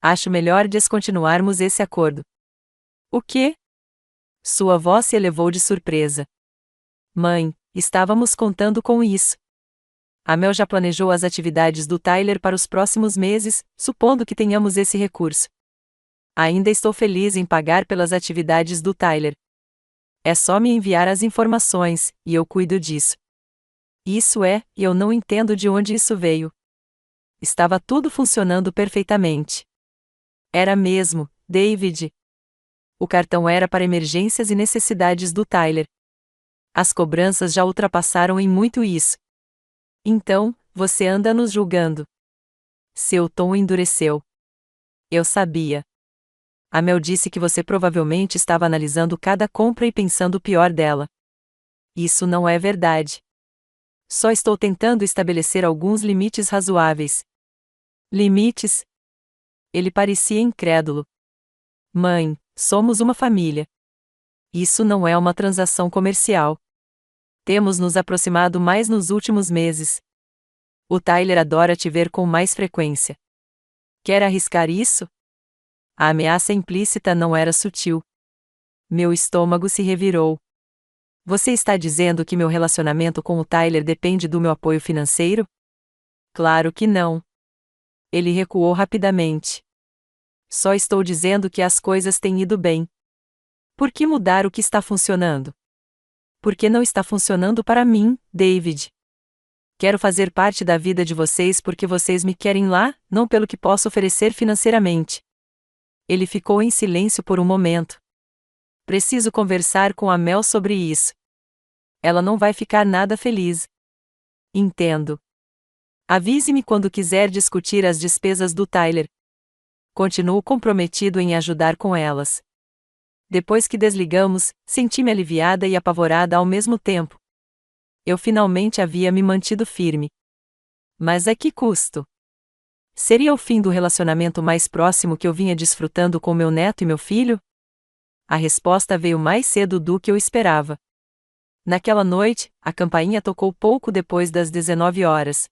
Acho melhor descontinuarmos esse acordo. O quê? Sua voz se elevou de surpresa. Mãe, estávamos contando com isso. A Mel já planejou as atividades do Tyler para os próximos meses, supondo que tenhamos esse recurso. Ainda estou feliz em pagar pelas atividades do Tyler. É só me enviar as informações, e eu cuido disso. Isso é, e eu não entendo de onde isso veio. Estava tudo funcionando perfeitamente. Era mesmo, David. O cartão era para emergências e necessidades do Tyler. As cobranças já ultrapassaram em muito isso. Então, você anda nos julgando. Seu tom endureceu. Eu sabia. A Mel disse que você provavelmente estava analisando cada compra e pensando o pior dela. Isso não é verdade. Só estou tentando estabelecer alguns limites razoáveis. Limites? Ele parecia incrédulo. Mãe, somos uma família. Isso não é uma transação comercial. Temos nos aproximado mais nos últimos meses. O Tyler adora te ver com mais frequência. Quer arriscar isso? A ameaça implícita não era sutil. Meu estômago se revirou. Você está dizendo que meu relacionamento com o Tyler depende do meu apoio financeiro? Claro que não. Ele recuou rapidamente. Só estou dizendo que as coisas têm ido bem. Por que mudar o que está funcionando? Porque não está funcionando para mim, David. Quero fazer parte da vida de vocês porque vocês me querem lá, não pelo que posso oferecer financeiramente. Ele ficou em silêncio por um momento. Preciso conversar com a Mel sobre isso. Ela não vai ficar nada feliz. Entendo. Avise-me quando quiser discutir as despesas do Tyler. Continuo comprometido em ajudar com elas. Depois que desligamos, senti-me aliviada e apavorada ao mesmo tempo. Eu finalmente havia me mantido firme. Mas a que custo? Seria o fim do relacionamento mais próximo que eu vinha desfrutando com meu neto e meu filho? A resposta veio mais cedo do que eu esperava. Naquela noite, a campainha tocou pouco depois das 19 horas.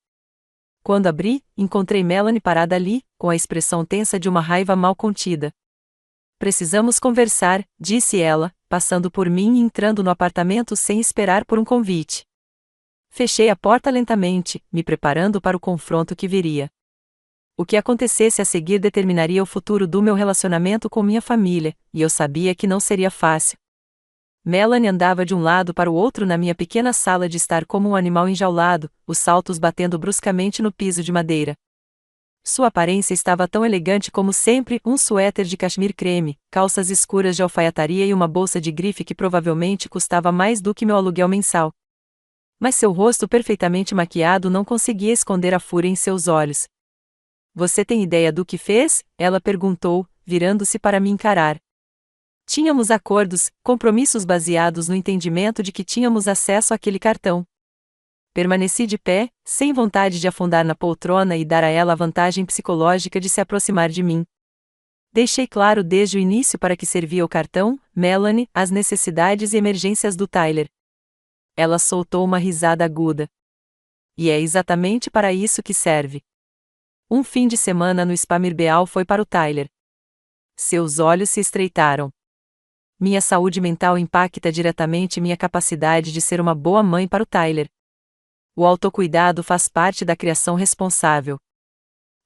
Quando abri, encontrei Melanie parada ali, com a expressão tensa de uma raiva mal contida. Precisamos conversar, disse ela, passando por mim e entrando no apartamento sem esperar por um convite. Fechei a porta lentamente, me preparando para o confronto que viria. O que acontecesse a seguir determinaria o futuro do meu relacionamento com minha família, e eu sabia que não seria fácil. Melanie andava de um lado para o outro na minha pequena sala de estar como um animal enjaulado, os saltos batendo bruscamente no piso de madeira. Sua aparência estava tão elegante como sempre, um suéter de cachemir creme, calças escuras de alfaiataria e uma bolsa de grife que provavelmente custava mais do que meu aluguel mensal. Mas seu rosto perfeitamente maquiado não conseguia esconder a fúria em seus olhos. Você tem ideia do que fez? Ela perguntou, virando-se para me encarar. Tínhamos acordos, compromissos baseados no entendimento de que tínhamos acesso àquele cartão. Permaneci de pé, sem vontade de afundar na poltrona e dar a ela a vantagem psicológica de se aproximar de mim. Deixei claro desde o início para que servia o cartão, Melanie, as necessidades e emergências do Tyler. Ela soltou uma risada aguda. E é exatamente para isso que serve. Um fim de semana no Spa Mirbeal foi para o Tyler. Seus olhos se estreitaram. Minha saúde mental impacta diretamente minha capacidade de ser uma boa mãe para o Tyler. O autocuidado faz parte da criação responsável.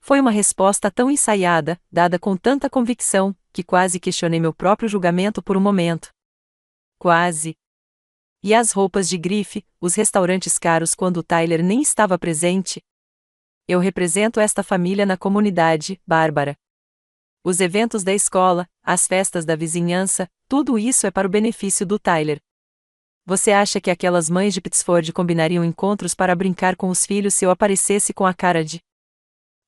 Foi uma resposta tão ensaiada, dada com tanta convicção, que quase questionei meu próprio julgamento por um momento. Quase. E as roupas de grife, os restaurantes caros quando o Tyler nem estava presente? Eu represento esta família na comunidade, Bárbara. Os eventos da escola, as festas da vizinhança, tudo isso é para o benefício do Tyler. Você acha que aquelas mães de Pittsford combinariam encontros para brincar com os filhos se eu aparecesse com a cara de...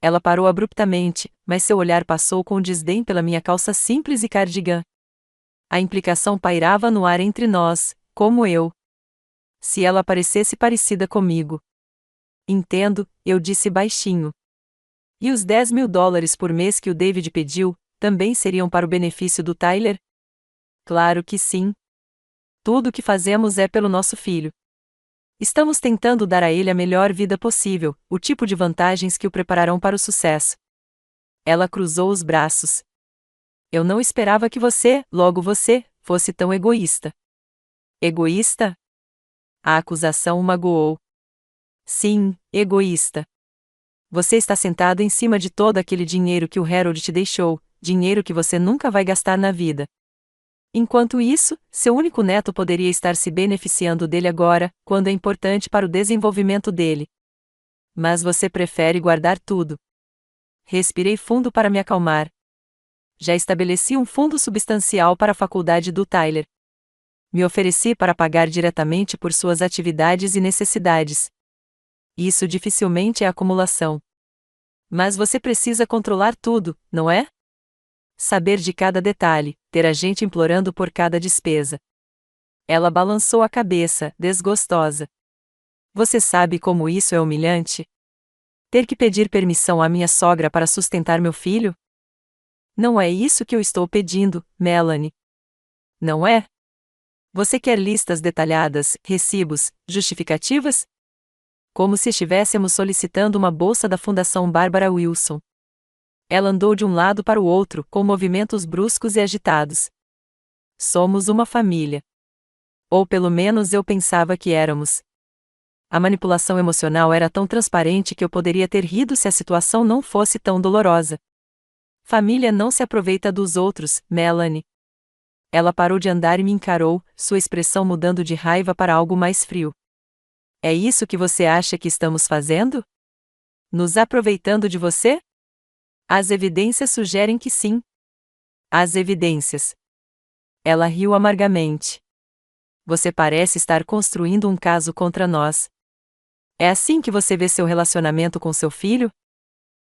Ela parou abruptamente, mas seu olhar passou com desdém pela minha calça simples e cardigã. A implicação pairava no ar entre nós, como eu. Se ela parecesse parecida comigo. Entendo, eu disse baixinho. E os $10.000 por mês que o David pediu, também seriam para o benefício do Tyler? Claro que sim. Tudo o que fazemos é pelo nosso filho. Estamos tentando dar a ele a melhor vida possível, o tipo de vantagens que o prepararão para o sucesso. Ela cruzou os braços. Eu não esperava que você, logo você, fosse tão egoísta. Egoísta? A acusação o magoou. Sim, egoísta. Você está sentado em cima de todo aquele dinheiro que o Harold te deixou, dinheiro que você nunca vai gastar na vida. Enquanto isso, seu único neto poderia estar se beneficiando dele agora, quando é importante para o desenvolvimento dele. Mas você prefere guardar tudo. Respirei fundo para me acalmar. Já estabeleci um fundo substancial para a faculdade do Tyler. Me ofereci para pagar diretamente por suas atividades e necessidades. Isso dificilmente é acumulação. Mas você precisa controlar tudo, não é? Saber de cada detalhe, ter a gente implorando por cada despesa. Ela balançou a cabeça, desgostosa. Você sabe como isso é humilhante? Ter que pedir permissão à minha sogra para sustentar meu filho? Não é isso que eu estou pedindo, Melanie. Não é? Você quer listas detalhadas, recibos, justificativas? Como se estivéssemos solicitando uma bolsa da Fundação Barbara Wilson. Ela andou de um lado para o outro, com movimentos bruscos e agitados. Somos uma família. Ou pelo menos eu pensava que éramos. A manipulação emocional era tão transparente que eu poderia ter rido se a situação não fosse tão dolorosa. Família não se aproveita dos outros, Melanie. Ela parou de andar e me encarou, sua expressão mudando de raiva para algo mais frio. É isso que você acha que estamos fazendo? Nos aproveitando de você? As evidências sugerem que sim. As evidências. Ela riu amargamente. Você parece estar construindo um caso contra nós. É assim que você vê seu relacionamento com seu filho?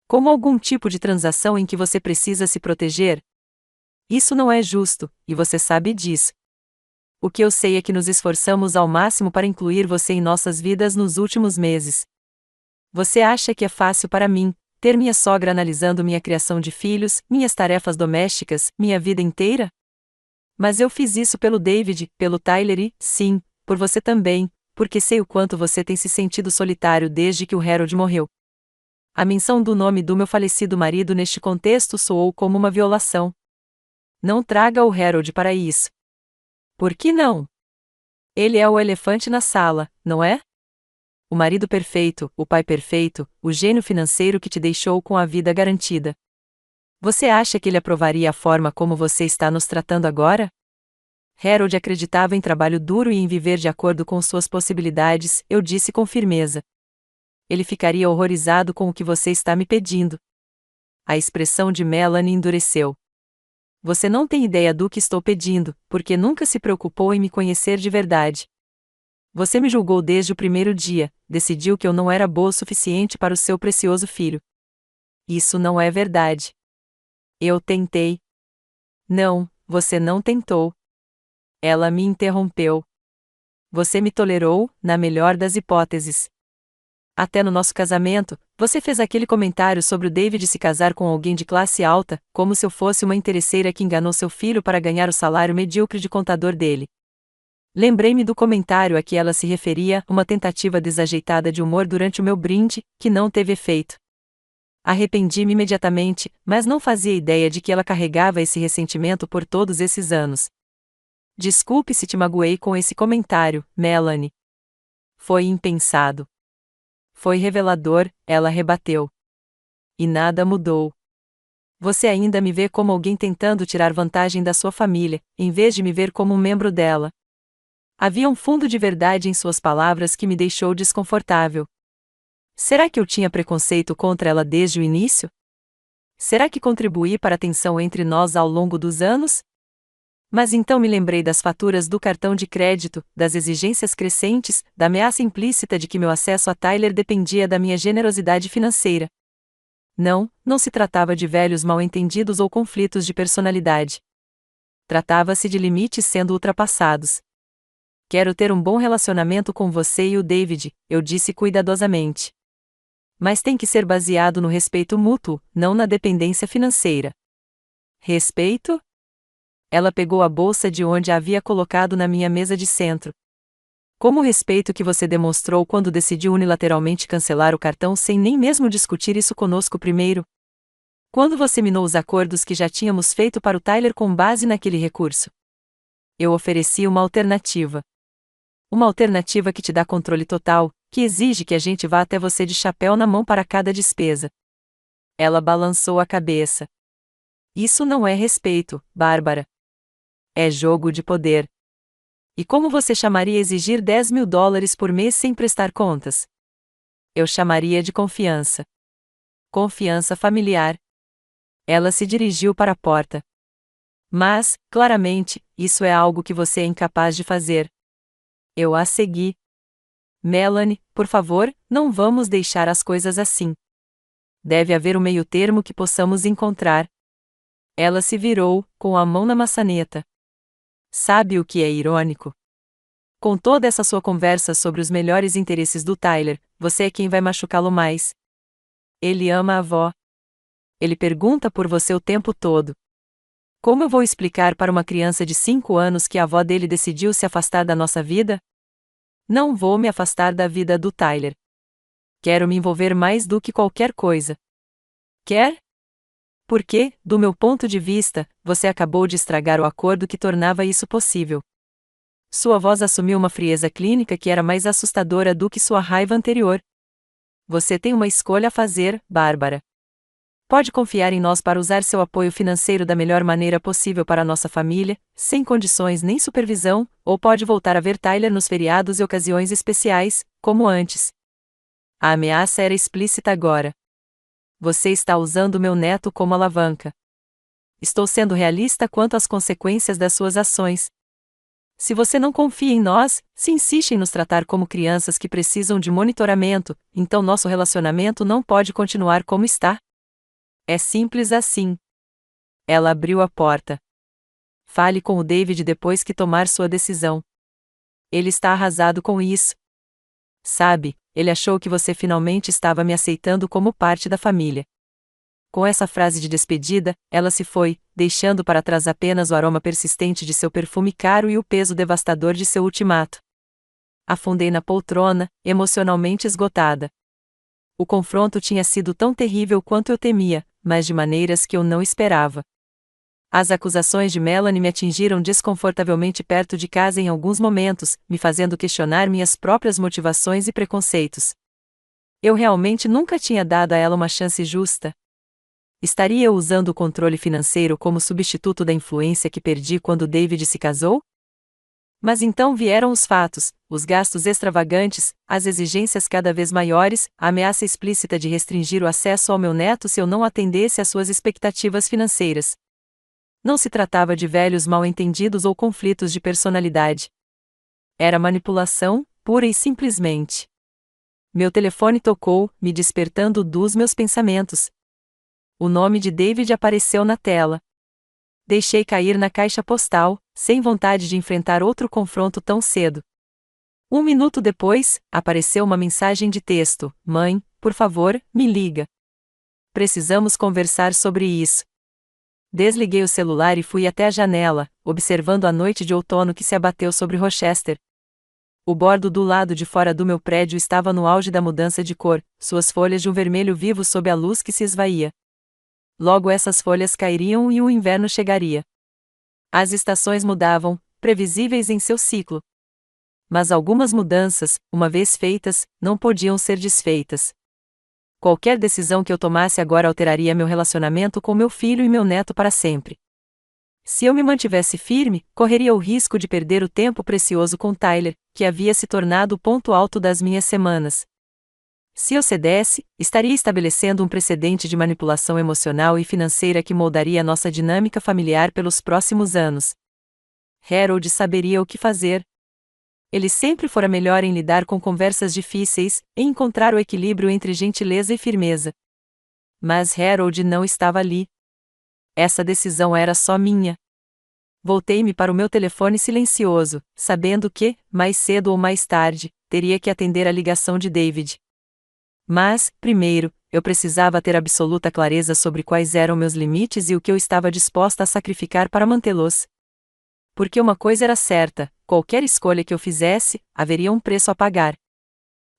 Como algum tipo de transação em que você precisa se proteger? Isso não é justo, e você sabe disso. O que eu sei é que nos esforçamos ao máximo para incluir você em nossas vidas nos últimos meses. Você acha que é fácil para mim ter minha sogra analisando minha criação de filhos, minhas tarefas domésticas, minha vida inteira? Mas eu fiz isso pelo David, pelo Tyler e, sim, por você também, porque sei o quanto você tem se sentido solitário desde que o Harold morreu. A menção do nome do meu falecido marido neste contexto soou como uma violação. Não traga o Harold para isso. Por que não? Ele é o elefante na sala, não é? O marido perfeito, o pai perfeito, o gênio financeiro que te deixou com a vida garantida. Você acha que ele aprovaria a forma como você está nos tratando agora? Harold acreditava em trabalho duro e em viver de acordo com suas possibilidades, eu disse com firmeza. Ele ficaria horrorizado com o que você está me pedindo. A expressão de Melanie endureceu. Você não tem ideia do que estou pedindo, porque nunca se preocupou em me conhecer de verdade. Você me julgou desde o primeiro dia, decidiu que eu não era boa o suficiente para o seu precioso filho. Isso não é verdade. Eu tentei. Não, você não tentou. Ela me interrompeu. Você me tolerou, na melhor das hipóteses. Até no nosso casamento, você fez aquele comentário sobre o David se casar com alguém de classe alta, como se eu fosse uma interesseira que enganou seu filho para ganhar o salário medíocre de contador dele. Lembrei-me do comentário a que ela se referia, uma tentativa desajeitada de humor durante o meu brinde, que não teve efeito. Arrependi-me imediatamente, mas não fazia ideia de que ela carregava esse ressentimento por todos esses anos. Desculpe se te magoei com esse comentário, Melanie. Foi impensado. Foi revelador, ela rebateu. E nada mudou. Você ainda me vê como alguém tentando tirar vantagem da sua família, em vez de me ver como um membro dela. Havia um fundo de verdade em suas palavras que me deixou desconfortável. Será que eu tinha preconceito contra ela desde o início? Será que contribuí para a tensão entre nós ao longo dos anos? Mas então me lembrei das faturas do cartão de crédito, das exigências crescentes, da ameaça implícita de que meu acesso a Tyler dependia da minha generosidade financeira. Não, não se tratava de velhos mal-entendidos ou conflitos de personalidade. Tratava-se de limites sendo ultrapassados. Quero ter um bom relacionamento com você e o David, eu disse cuidadosamente. Mas tem que ser baseado no respeito mútuo, não na dependência financeira. Respeito? Ela pegou a bolsa de onde a havia colocado na minha mesa de centro. Como o respeito que você demonstrou quando decidiu unilateralmente cancelar o cartão sem nem mesmo discutir isso conosco primeiro? Quando você minou os acordos que já tínhamos feito para o Tyler com base naquele recurso? Eu ofereci uma alternativa. Uma alternativa que te dá controle total, que exige que a gente vá até você de chapéu na mão para cada despesa. Ela balançou a cabeça. Isso não é respeito, Bárbara. É jogo de poder. E como você chamaria exigir $10.000 por mês sem prestar contas? Eu chamaria de confiança. Confiança familiar. Ela se dirigiu para a porta. Mas, claramente, isso é algo que você é incapaz de fazer. Eu a segui. Melanie, por favor, não vamos deixar as coisas assim. Deve haver um meio-termo que possamos encontrar. Ela se virou, com a mão na maçaneta. Sabe o que é irônico? Com toda essa sua conversa sobre os melhores interesses do Tyler, você é quem vai machucá-lo mais. Ele ama a avó. Ele pergunta por você o tempo todo. Como eu vou explicar para uma criança de 5 anos que a avó dele decidiu se afastar da nossa vida? Não vou me afastar da vida do Tyler. Quero me envolver mais do que qualquer coisa. Quer? Porque, do meu ponto de vista, você acabou de estragar o acordo que tornava isso possível. Sua voz assumiu uma frieza clínica que era mais assustadora do que sua raiva anterior. Você tem uma escolha a fazer, Bárbara. Pode confiar em nós para usar seu apoio financeiro da melhor maneira possível para nossa família, sem condições nem supervisão, ou pode voltar a ver Tyler nos feriados e ocasiões especiais, como antes. A ameaça era explícita agora. Você está usando meu neto como alavanca. Estou sendo realista quanto às consequências das suas ações. Se você não confia em nós, se insiste em nos tratar como crianças que precisam de monitoramento, então nosso relacionamento não pode continuar como está. É simples assim. Ela abriu a porta. Fale com o David depois que tomar sua decisão. Ele está arrasado com isso. Sabe, ele achou que você finalmente estava me aceitando como parte da família. Com essa frase de despedida, ela se foi, deixando para trás apenas o aroma persistente de seu perfume caro e o peso devastador de seu ultimato. Afundei na poltrona, emocionalmente esgotada. O confronto tinha sido tão terrível quanto eu temia, mas de maneiras que eu não esperava. As acusações de Melanie me atingiram desconfortavelmente perto de casa em alguns momentos, me fazendo questionar minhas próprias motivações e preconceitos. Eu realmente nunca tinha dado a ela uma chance justa. Estaria eu usando o controle financeiro como substituto da influência que perdi quando David se casou? Mas então vieram os fatos, os gastos extravagantes, as exigências cada vez maiores, a ameaça explícita de restringir o acesso ao meu neto se eu não atendesse às suas expectativas financeiras. Não se tratava de velhos mal-entendidos ou conflitos de personalidade. Era manipulação, pura e simplesmente. Meu telefone tocou, me despertando dos meus pensamentos. O nome de David apareceu na tela. Deixei cair na caixa postal, sem vontade de enfrentar outro confronto tão cedo. 1 minuto depois, apareceu uma mensagem de texto: Mãe, por favor, me liga. Precisamos conversar sobre isso. Desliguei o celular e fui até a janela, observando a noite de outono que se abateu sobre Rochester. O bordo do lado de fora do meu prédio estava no auge da mudança de cor, suas folhas de um vermelho vivo sob a luz que se esvaía. Logo essas folhas cairiam e o inverno chegaria. As estações mudavam, previsíveis em seu ciclo. Mas algumas mudanças, uma vez feitas, não podiam ser desfeitas. Qualquer decisão que eu tomasse agora alteraria meu relacionamento com meu filho e meu neto para sempre. Se eu me mantivesse firme, correria o risco de perder o tempo precioso com Tyler, que havia se tornado o ponto alto das minhas semanas. Se eu cedesse, estaria estabelecendo um precedente de manipulação emocional e financeira que moldaria nossa dinâmica familiar pelos próximos anos. Harold saberia o que fazer. Ele sempre fora melhor em lidar com conversas difíceis, em encontrar o equilíbrio entre gentileza e firmeza. Mas Harold não estava ali. Essa decisão era só minha. Voltei-me para o meu telefone silencioso, sabendo que, mais cedo ou mais tarde, teria que atender a ligação de David. Mas, primeiro, eu precisava ter absoluta clareza sobre quais eram meus limites e o que eu estava disposta a sacrificar para mantê-los. Porque uma coisa era certa: qualquer escolha que eu fizesse, haveria um preço a pagar.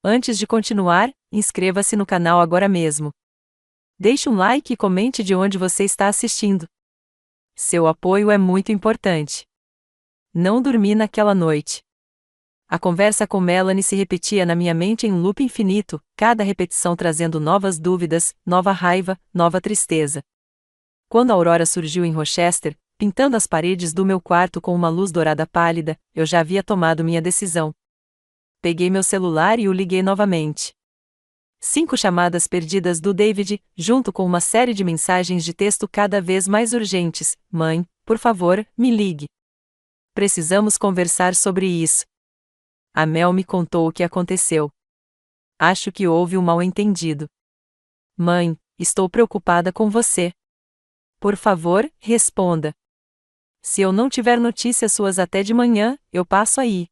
Antes de continuar, inscreva-se no canal agora mesmo. Deixe um like e comente de onde você está assistindo. Seu apoio é muito importante. Não dormi naquela noite. A conversa com Melanie se repetia na minha mente em um loop infinito, cada repetição trazendo novas dúvidas, nova raiva, nova tristeza. Quando a aurora surgiu em Rochester, pintando as paredes do meu quarto com uma luz dourada pálida, eu já havia tomado minha decisão. Peguei meu celular e o liguei novamente. 5 chamadas perdidas do David, junto com uma série de mensagens de texto cada vez mais urgentes: Mãe, por favor, me ligue. Precisamos conversar sobre isso. A Mel me contou o que aconteceu. Acho que houve um mal-entendido. Mãe, estou preocupada com você. Por favor, responda. Se eu não tiver notícias suas até de manhã, eu passo aí.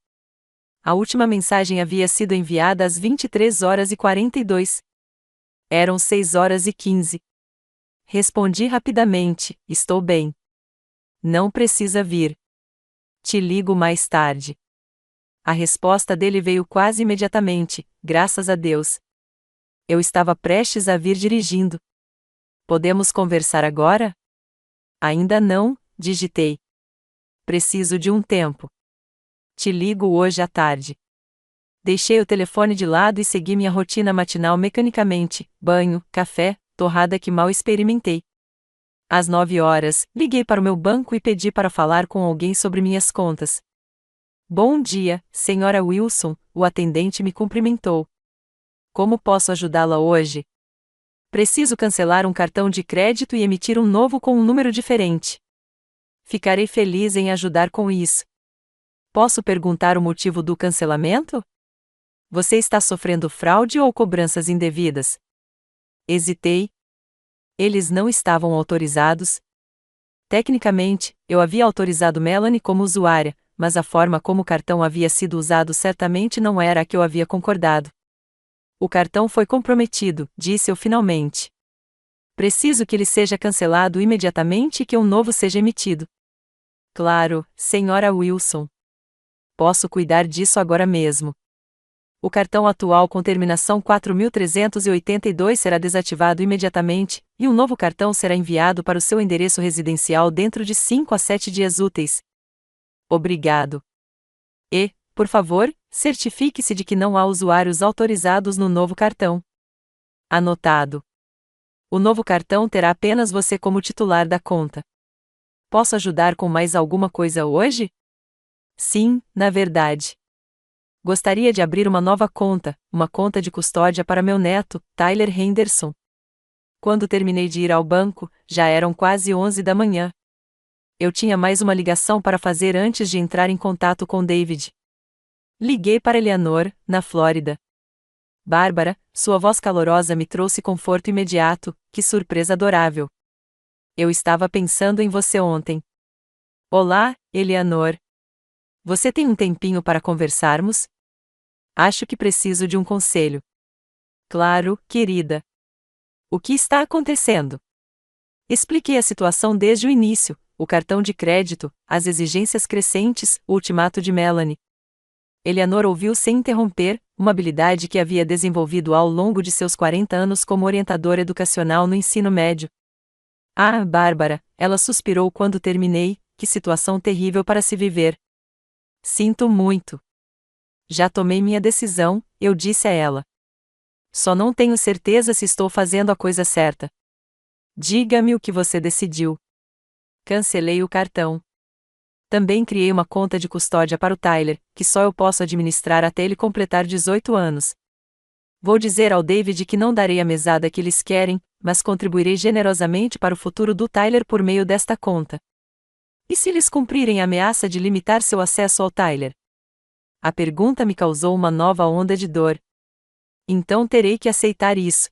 A última mensagem havia sido enviada às 23h42. Eram 6h15. Respondi rapidamente: estou bem. Não precisa vir. Te ligo mais tarde. A resposta dele veio quase imediatamente: graças a Deus. Eu estava prestes a vir dirigindo. Podemos conversar agora? Ainda não, digitei. Preciso de um tempo. Te ligo hoje à tarde. Deixei o telefone de lado e segui minha rotina matinal mecanicamente: banho, café, torrada que mal experimentei. Às 9 horas, liguei para o meu banco e pedi para falar com alguém sobre minhas contas. Bom dia, senhora Wilson, o atendente me cumprimentou. Como posso ajudá-la hoje? Preciso cancelar um cartão de crédito e emitir um novo com um número diferente. Ficarei feliz em ajudar com isso. Posso perguntar o motivo do cancelamento? Você está sofrendo fraude ou cobranças indevidas? Hesitei. Eles não estavam autorizados? Tecnicamente, eu havia autorizado Melanie como usuária, mas a forma como o cartão havia sido usado certamente não era a que eu havia concordado. O cartão foi comprometido, disse eu finalmente. Preciso que ele seja cancelado imediatamente e que um novo seja emitido. Claro, senhora Wilson. Posso cuidar disso agora mesmo. O cartão atual com terminação 4382 será desativado imediatamente, e um novo cartão será enviado para o seu endereço residencial dentro de 5 a 7 dias úteis. Obrigado. E, por favor, certifique-se de que não há usuários autorizados no novo cartão. Anotado. O novo cartão terá apenas você como titular da conta. Posso ajudar com mais alguma coisa hoje? Sim, na verdade. Gostaria de abrir uma nova conta, uma conta de custódia para meu neto, Tyler Henderson. Quando terminei de ir ao banco, já eram quase 11 da manhã. Eu tinha mais uma ligação para fazer antes de entrar em contato com David. Liguei para Eleanor, na Flórida. Bárbara, sua voz calorosa me trouxe conforto imediato, que surpresa adorável. Eu estava pensando em você ontem. Olá, Eleanor. Você tem um tempinho para conversarmos? Acho que preciso de um conselho. Claro, querida. O que está acontecendo? Expliquei a situação desde o início: o cartão de crédito, as exigências crescentes, o ultimato de Melanie. Eleanor ouviu sem interromper, uma habilidade que havia desenvolvido ao longo de seus 40 anos como orientadora educacional no ensino médio. Ah, Bárbara, ela suspirou quando terminei, que situação terrível para se viver. Sinto muito. Já tomei minha decisão, eu disse a ela. Só não tenho certeza se estou fazendo a coisa certa. Diga-me o que você decidiu. Cancelei o cartão. Também criei uma conta de custódia para o Tyler, que só eu posso administrar até ele completar 18 anos. Vou dizer ao David que não darei a mesada que eles querem, mas contribuirei generosamente para o futuro do Tyler por meio desta conta. E se eles cumprirem a ameaça de limitar seu acesso ao Tyler? A pergunta me causou uma nova onda de dor. Então terei que aceitar isso.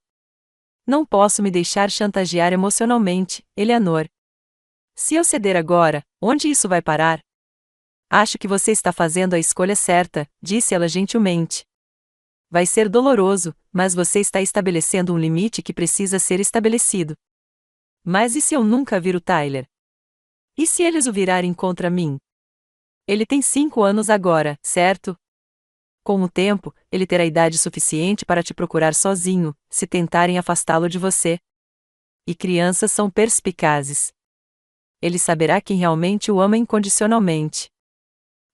Não posso me deixar chantagear emocionalmente, Eleanor. Se eu ceder agora, onde isso vai parar? Acho que você está fazendo a escolha certa, disse ela gentilmente. Vai ser doloroso, mas você está estabelecendo um limite que precisa ser estabelecido. Mas e se eu nunca vir o Tyler? E se eles o virarem contra mim? Ele tem 5 anos agora, certo? Com o tempo, ele terá idade suficiente para te procurar sozinho, se tentarem afastá-lo de você. E crianças são perspicazes. Ele saberá quem realmente o ama incondicionalmente.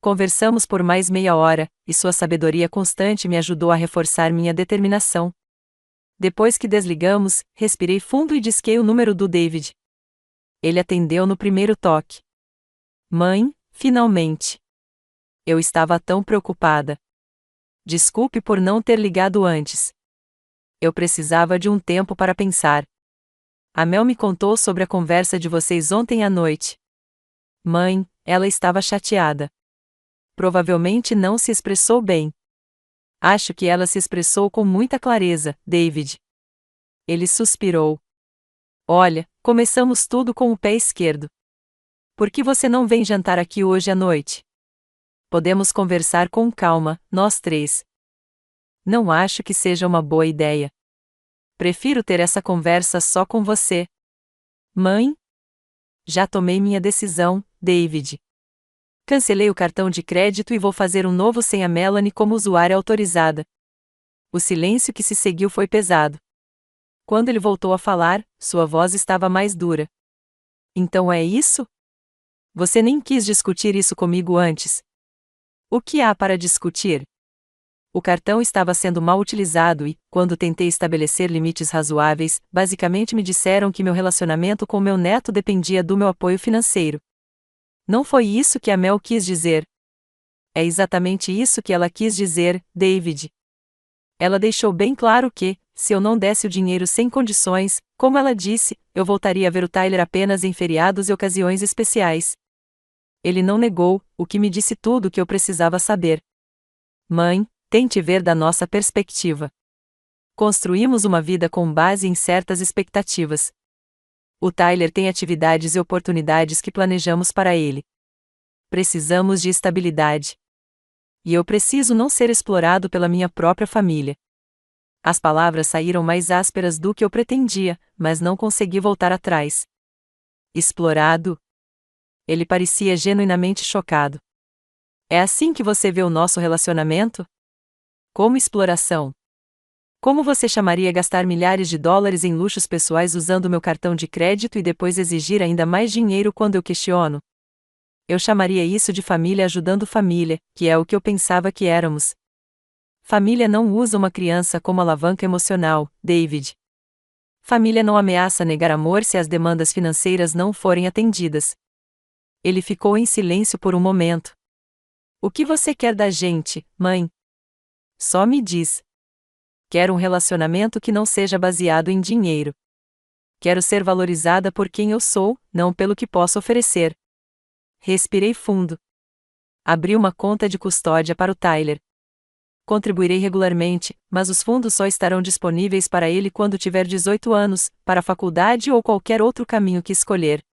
Conversamos por mais meia hora, e sua sabedoria constante me ajudou a reforçar minha determinação. Depois que desligamos, respirei fundo e disquei o número do David. Ele atendeu no primeiro toque. Mãe, finalmente. Eu estava tão preocupada. Desculpe por não ter ligado antes. Eu precisava de um tempo para pensar. A Mel me contou sobre a conversa de vocês ontem à noite. Mãe, ela estava chateada. Provavelmente não se expressou bem. Acho que ela se expressou com muita clareza, David. Ele suspirou. Olha, começamos tudo com o pé esquerdo. Por que você não vem jantar aqui hoje à noite? Podemos conversar com calma, nós três. Não acho que seja uma boa ideia. Prefiro ter essa conversa só com você. Mãe? Já tomei minha decisão, David. Cancelei o cartão de crédito e vou fazer um novo sem a Melanie como usuária autorizada. O silêncio que se seguiu foi pesado. Quando ele voltou a falar, sua voz estava mais dura. Então é isso? Você nem quis discutir isso comigo antes. O que há para discutir? O cartão estava sendo mal utilizado e, quando tentei estabelecer limites razoáveis, basicamente me disseram que meu relacionamento com meu neto dependia do meu apoio financeiro. Não foi isso que a Mel quis dizer. É exatamente isso que ela quis dizer, David. Ela deixou bem claro que, se eu não desse o dinheiro sem condições, como ela disse, eu voltaria a ver o Tyler apenas em feriados e ocasiões especiais. Ele não negou, o que me disse tudo o que eu precisava saber. Mãe, tente ver da nossa perspectiva. Construímos uma vida com base em certas expectativas. O Tyler tem atividades e oportunidades que planejamos para ele. Precisamos de estabilidade. E eu preciso não ser explorado pela minha própria família. As palavras saíram mais ásperas do que eu pretendia, mas não consegui voltar atrás. Explorado? Ele parecia genuinamente chocado. É assim que você vê o nosso relacionamento? Como exploração. Como você chamaria gastar milhares de dólares em luxos pessoais usando meu cartão de crédito e depois exigir ainda mais dinheiro quando eu questiono? Eu chamaria isso de família ajudando família, que é o que eu pensava que éramos. Família não usa uma criança como alavanca emocional, David. Família não ameaça negar amor se as demandas financeiras não forem atendidas. Ele ficou em silêncio por um momento. O que você quer da gente, mãe? Só me diz. Quero um relacionamento que não seja baseado em dinheiro. Quero ser valorizada por quem eu sou, não pelo que posso oferecer. Respirei fundo. Abri uma conta de custódia para o Tyler. Contribuirei regularmente, mas os fundos só estarão disponíveis para ele quando tiver 18 anos, para a faculdade ou qualquer outro caminho que escolher.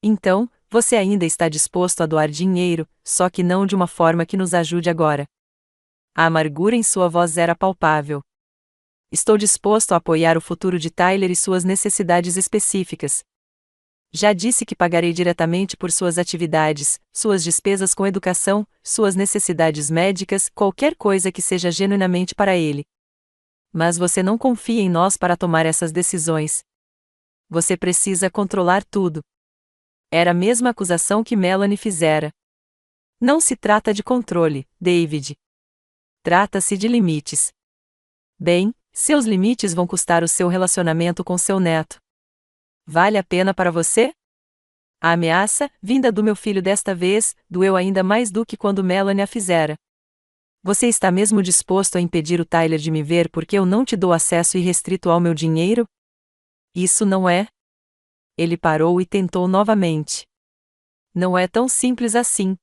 Então, você ainda está disposto a doar dinheiro, só que não de uma forma que nos ajude agora. A amargura em sua voz era palpável. Estou disposto a apoiar o futuro de Tyler e suas necessidades específicas. Já disse que pagarei diretamente por suas atividades, suas despesas com educação, suas necessidades médicas, qualquer coisa que seja genuinamente para ele. Mas você não confia em nós para tomar essas decisões. Você precisa controlar tudo. Era a mesma acusação que Melanie fizera. Não se trata de controle, David. Trata-se de limites. Bem, seus limites vão custar o seu relacionamento com seu neto. Vale a pena para você? A ameaça, vinda do meu filho desta vez, doeu ainda mais do que quando Melanie a fizera. Você está mesmo disposto a impedir o Tyler de me ver porque eu não te dou acesso irrestrito ao meu dinheiro? Isso não é? Ele parou e tentou novamente. Não é tão simples assim.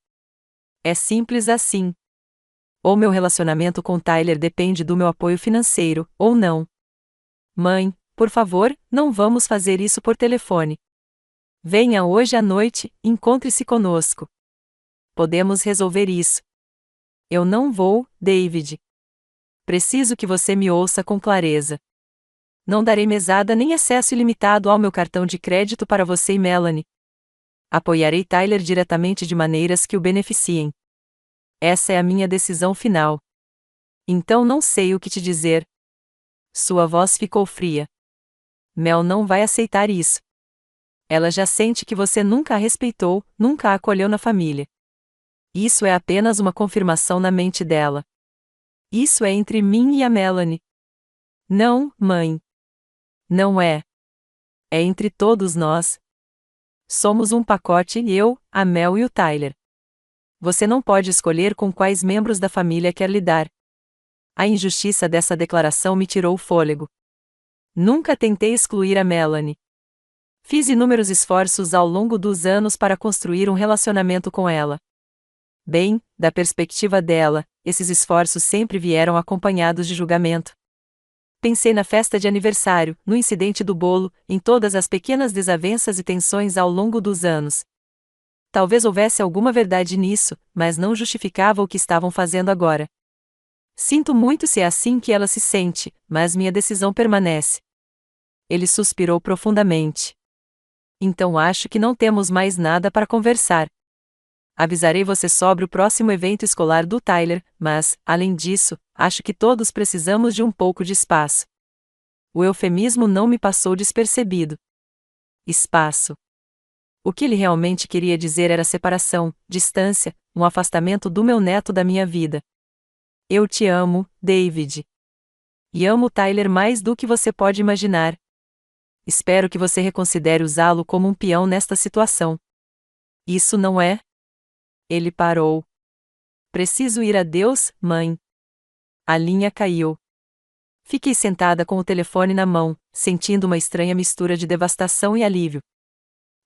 É simples assim. Ou meu relacionamento com Tyler depende do meu apoio financeiro, ou não. Mãe, por favor, não vamos fazer isso por telefone. Venha hoje à noite, encontre-se conosco. Podemos resolver isso. Eu não vou, David. Preciso que você me ouça com clareza. Não darei mesada nem acesso ilimitado ao meu cartão de crédito para você e Melanie. Apoiarei Tyler diretamente de maneiras que o beneficiem. Essa é a minha decisão final. Então não sei o que te dizer. Sua voz ficou fria. Mel não vai aceitar isso. Ela já sente que você nunca a respeitou, nunca a acolheu na família. Isso é apenas uma confirmação na mente dela. Isso é entre mim e a Melanie. Não, mãe. Não é. É entre todos nós. Somos um pacote eu, a Mel e o Tyler. Você não pode escolher com quais membros da família quer lidar. A injustiça dessa declaração me tirou o fôlego. Nunca tentei excluir a Melanie. Fiz inúmeros esforços ao longo dos anos para construir um relacionamento com ela. Bem, da perspectiva dela, esses esforços sempre vieram acompanhados de julgamento. Pensei na festa de aniversário, no incidente do bolo, em todas as pequenas desavenças e tensões ao longo dos anos. Talvez houvesse alguma verdade nisso, mas não justificava o que estavam fazendo agora. Sinto muito se é assim que ela se sente, mas minha decisão permanece. Ele suspirou profundamente. Então acho que não temos mais nada para conversar. Avisarei você sobre o próximo evento escolar do Tyler, mas, além disso, acho que todos precisamos de um pouco de espaço. O eufemismo não me passou despercebido. Espaço. O que ele realmente queria dizer era separação, distância, um afastamento do meu neto da minha vida. Eu te amo, David. E amo Tyler mais do que você pode imaginar. Espero que você reconsidere usá-lo como um peão nesta situação. Isso não é? Ele parou. Preciso ir a Deus, mãe. A linha caiu. Fiquei sentada com o telefone na mão, sentindo uma estranha mistura de devastação e alívio.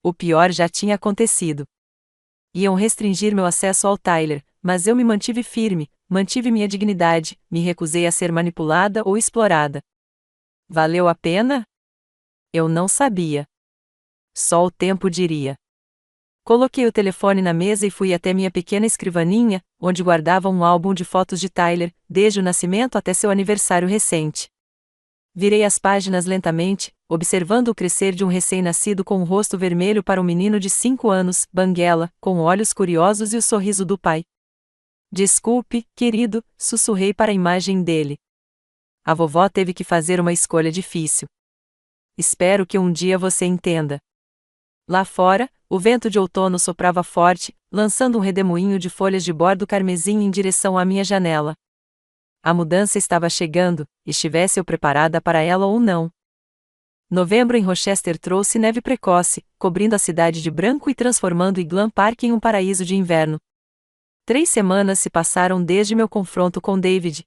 O pior já tinha acontecido. Iam restringir meu acesso ao Tyler, mas eu me mantive firme, mantive minha dignidade, me recusei a ser manipulada ou explorada. Valeu a pena? Eu não sabia. Só o tempo diria. Coloquei o telefone na mesa e fui até minha pequena escrivaninha, onde guardava um álbum de fotos de Tyler, desde o nascimento até seu aniversário recente. Virei as páginas lentamente, observando o crescer de um recém-nascido com o rosto vermelho para um menino de 5 anos, banguela, com olhos curiosos e o sorriso do pai. Desculpe, querido, sussurrei para a imagem dele. A vovó teve que fazer uma escolha difícil. Espero que um dia você entenda. Lá fora, o vento de outono soprava forte, lançando um redemoinho de folhas de bordo carmesim em direção à minha janela. A mudança estava chegando, estivesse eu preparada para ela ou não. Novembro em Rochester trouxe neve precoce, cobrindo a cidade de branco e transformando Iglan Park em um paraíso de inverno. 3 semanas se passaram desde meu confronto com David.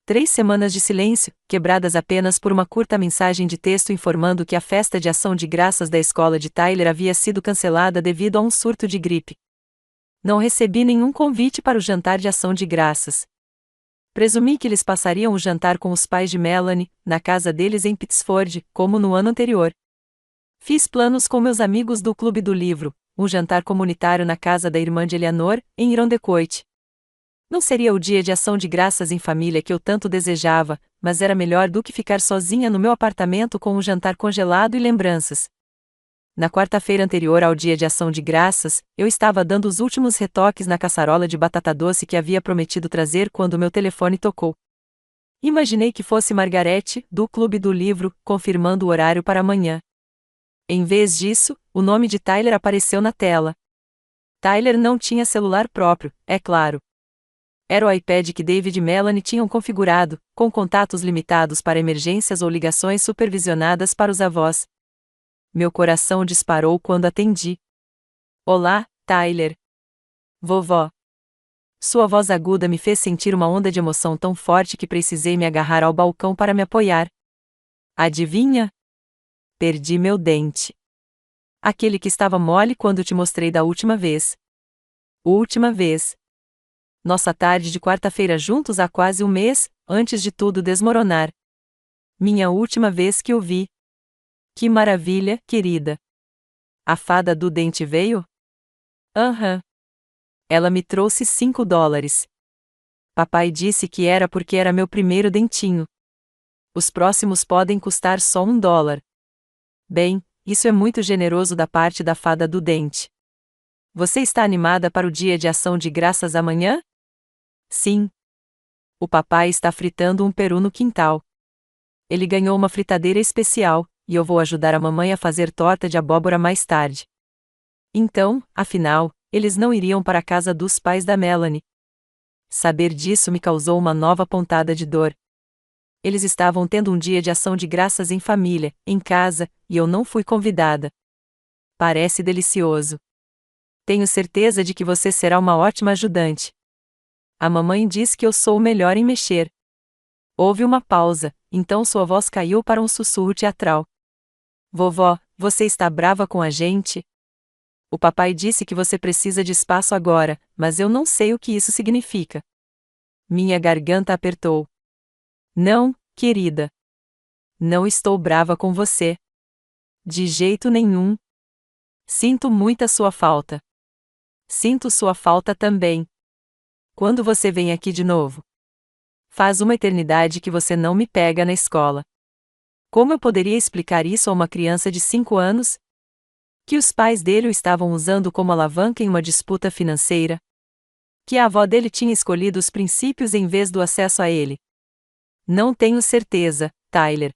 3 semanas de silêncio, quebradas apenas por uma curta mensagem de texto informando que a festa de ação de graças da escola de Tyler havia sido cancelada devido a um surto de gripe. Não recebi nenhum convite para o jantar de ação de graças. Presumi que eles passariam o jantar com os pais de Melanie, na casa deles em Pittsford, como no ano anterior. Fiz planos com meus amigos do Clube do Livro, um jantar comunitário na casa da irmã de Eleanor, em Irondequoit. Não seria o dia de ação de graças em família que eu tanto desejava, mas era melhor do que ficar sozinha no meu apartamento com um jantar congelado e lembranças. Na quarta-feira anterior ao dia de ação de graças, eu estava dando os últimos retoques na caçarola de batata doce que havia prometido trazer quando meu telefone tocou. Imaginei que fosse Margarete, do Clube do Livro, confirmando o horário para amanhã. Em vez disso, o nome de Tyler apareceu na tela. Tyler não tinha celular próprio, é claro. Era o iPad que David e Melanie tinham configurado, com contatos limitados para emergências ou ligações supervisionadas para os avós. Meu coração disparou quando atendi. Olá, Tyler. Vovó. Sua voz aguda me fez sentir uma onda de emoção tão forte que precisei me agarrar ao balcão para me apoiar. Adivinha? Perdi meu dente. Aquele que estava mole quando te mostrei da última vez. Última vez. Nossa tarde de quarta-feira juntos há quase um mês, antes de tudo desmoronar. Minha última vez que o vi. Que maravilha, querida. A fada do dente veio? Aham. Ela me trouxe $5. Papai disse que era porque era meu primeiro dentinho. Os próximos podem custar só $1. Bem, isso é muito generoso da parte da fada do dente. Você está animada para o dia de ação de graças amanhã? Sim. O papai está fritando um peru no quintal. Ele ganhou uma fritadeira especial, e eu vou ajudar a mamãe a fazer torta de abóbora mais tarde. Então, afinal, eles não iriam para a casa dos pais da Melanie. Saber disso me causou uma nova pontada de dor. Eles estavam tendo um dia de ação de graças em família, em casa, e eu não fui convidada. Parece delicioso. Tenho certeza de que você será uma ótima ajudante. A mamãe diz que eu sou o melhor em mexer. Houve uma pausa, então sua voz caiu para um sussurro teatral. Vovó, você está brava com a gente? O papai disse que você precisa de espaço agora, mas eu não sei o que isso significa. Minha garganta apertou. Não, querida. Não estou brava com você. De jeito nenhum. Sinto muita sua falta. Sinto sua falta também. Quando você vem aqui de novo? Faz uma eternidade que você não me pega na escola. Como eu poderia explicar isso a uma criança de 5 anos? Que os pais dele o estavam usando como alavanca em uma disputa financeira? Que a avó dele tinha escolhido os princípios em vez do acesso a ele? Não tenho certeza, Tyler.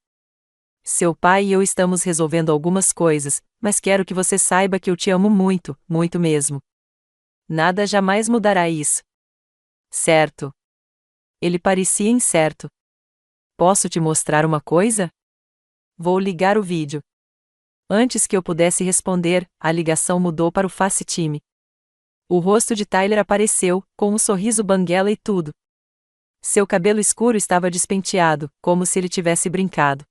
Seu pai e eu estamos resolvendo algumas coisas, mas quero que você saiba que eu te amo muito, muito mesmo. Nada jamais mudará isso. Certo. Ele parecia incerto. Posso te mostrar uma coisa? Vou ligar o vídeo. Antes que eu pudesse responder, a ligação mudou para o FaceTime. O rosto de Tyler apareceu, com um sorriso banguela e tudo. Seu cabelo escuro estava despenteado, como se ele tivesse brincado.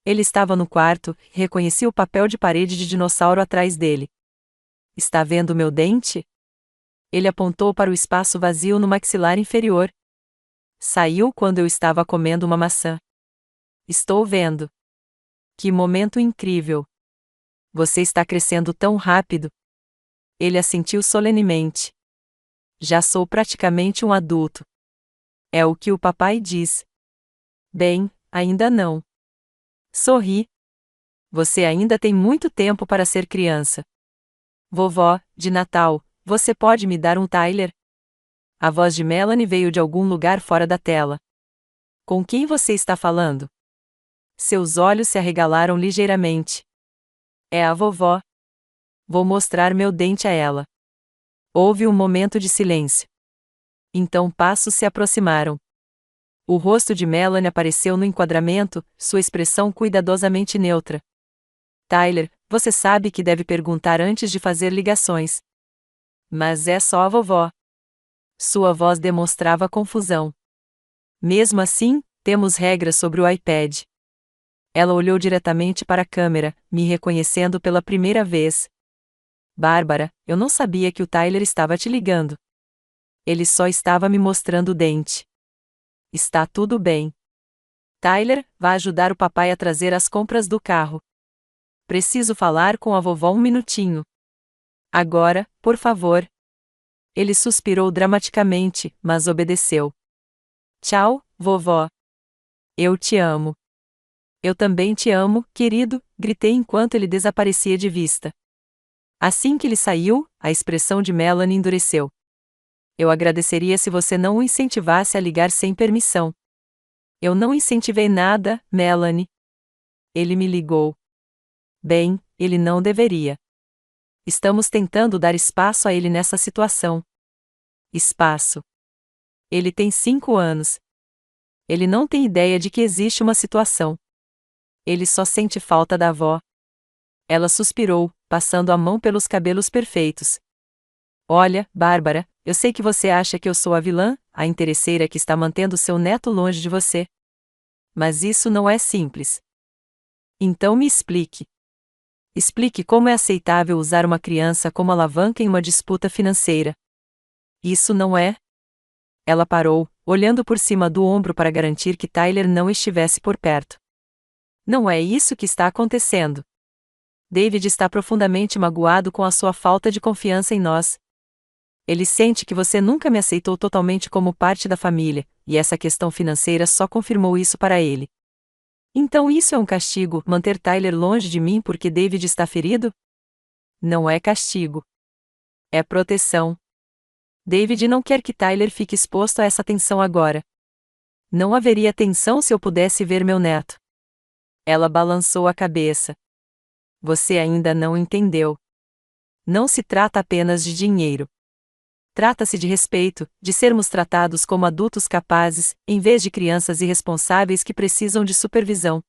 Ele estava no quarto, e reconheci o papel de parede de dinossauro atrás dele. Está vendo meu dente? Ele apontou para o espaço vazio no maxilar inferior. Saiu quando eu estava comendo uma maçã. Estou vendo. Que momento incrível! Você está crescendo tão rápido. Ele assentiu solenemente. Já sou praticamente um adulto. É o que o papai diz. Bem, ainda não. Sorri. Você ainda tem muito tempo para ser criança. Vovó, de Natal, você pode me dar um Tyler? A voz de Melanie veio de algum lugar fora da tela. Com quem você está falando? Seus olhos se arregalaram ligeiramente. É a vovó. Vou mostrar meu dente a ela. Houve um momento de silêncio. Então passos se aproximaram. O rosto de Melanie apareceu no enquadramento, sua expressão cuidadosamente neutra. Tyler, você sabe que deve perguntar antes de fazer ligações. Mas é só a vovó. Sua voz demonstrava confusão. Mesmo assim, temos regras sobre o iPad. Ela olhou diretamente para a câmera, me reconhecendo pela primeira vez. Bárbara, eu não sabia que o Tyler estava te ligando. Ele só estava me mostrando o dente. Está tudo bem. Tyler, vá ajudar o papai a trazer as compras do carro. Preciso falar com a vovó um minutinho. Agora, por favor. Ele suspirou dramaticamente, mas obedeceu. Tchau, vovó. Eu te amo. Eu também te amo, querido, gritei enquanto ele desaparecia de vista. Assim que ele saiu, a expressão de Melanie endureceu. Eu agradeceria se você não o incentivasse a ligar sem permissão. Eu não incentivei nada, Melanie. Ele me ligou. Bem, ele não deveria. Estamos tentando dar espaço a ele nessa situação. Espaço. Ele tem 5 anos. Ele não tem ideia de que existe uma situação. Ele só sente falta da avó. Ela suspirou, passando a mão pelos cabelos perfeitos. Olha, Bárbara, eu sei que você acha que eu sou a vilã, a interesseira que está mantendo seu neto longe de você. Mas isso não é simples. Então me explique. Explique como é aceitável usar uma criança como alavanca em uma disputa financeira. Isso não é? Ela parou, olhando por cima do ombro para garantir que Tyler não estivesse por perto. Não é isso que está acontecendo. David está profundamente magoado com a sua falta de confiança em nós. Ele sente que você nunca me aceitou totalmente como parte da família, e essa questão financeira só confirmou isso para ele. Então isso é um castigo, manter Tyler longe de mim porque David está ferido? Não é castigo. É proteção. David não quer que Tyler fique exposto a essa tensão agora. Não haveria tensão se eu pudesse ver meu neto. Ela balançou a cabeça. Você ainda não entendeu. Não se trata apenas de dinheiro. Trata-se de respeito, de sermos tratados como adultos capazes, em vez de crianças irresponsáveis que precisam de supervisão.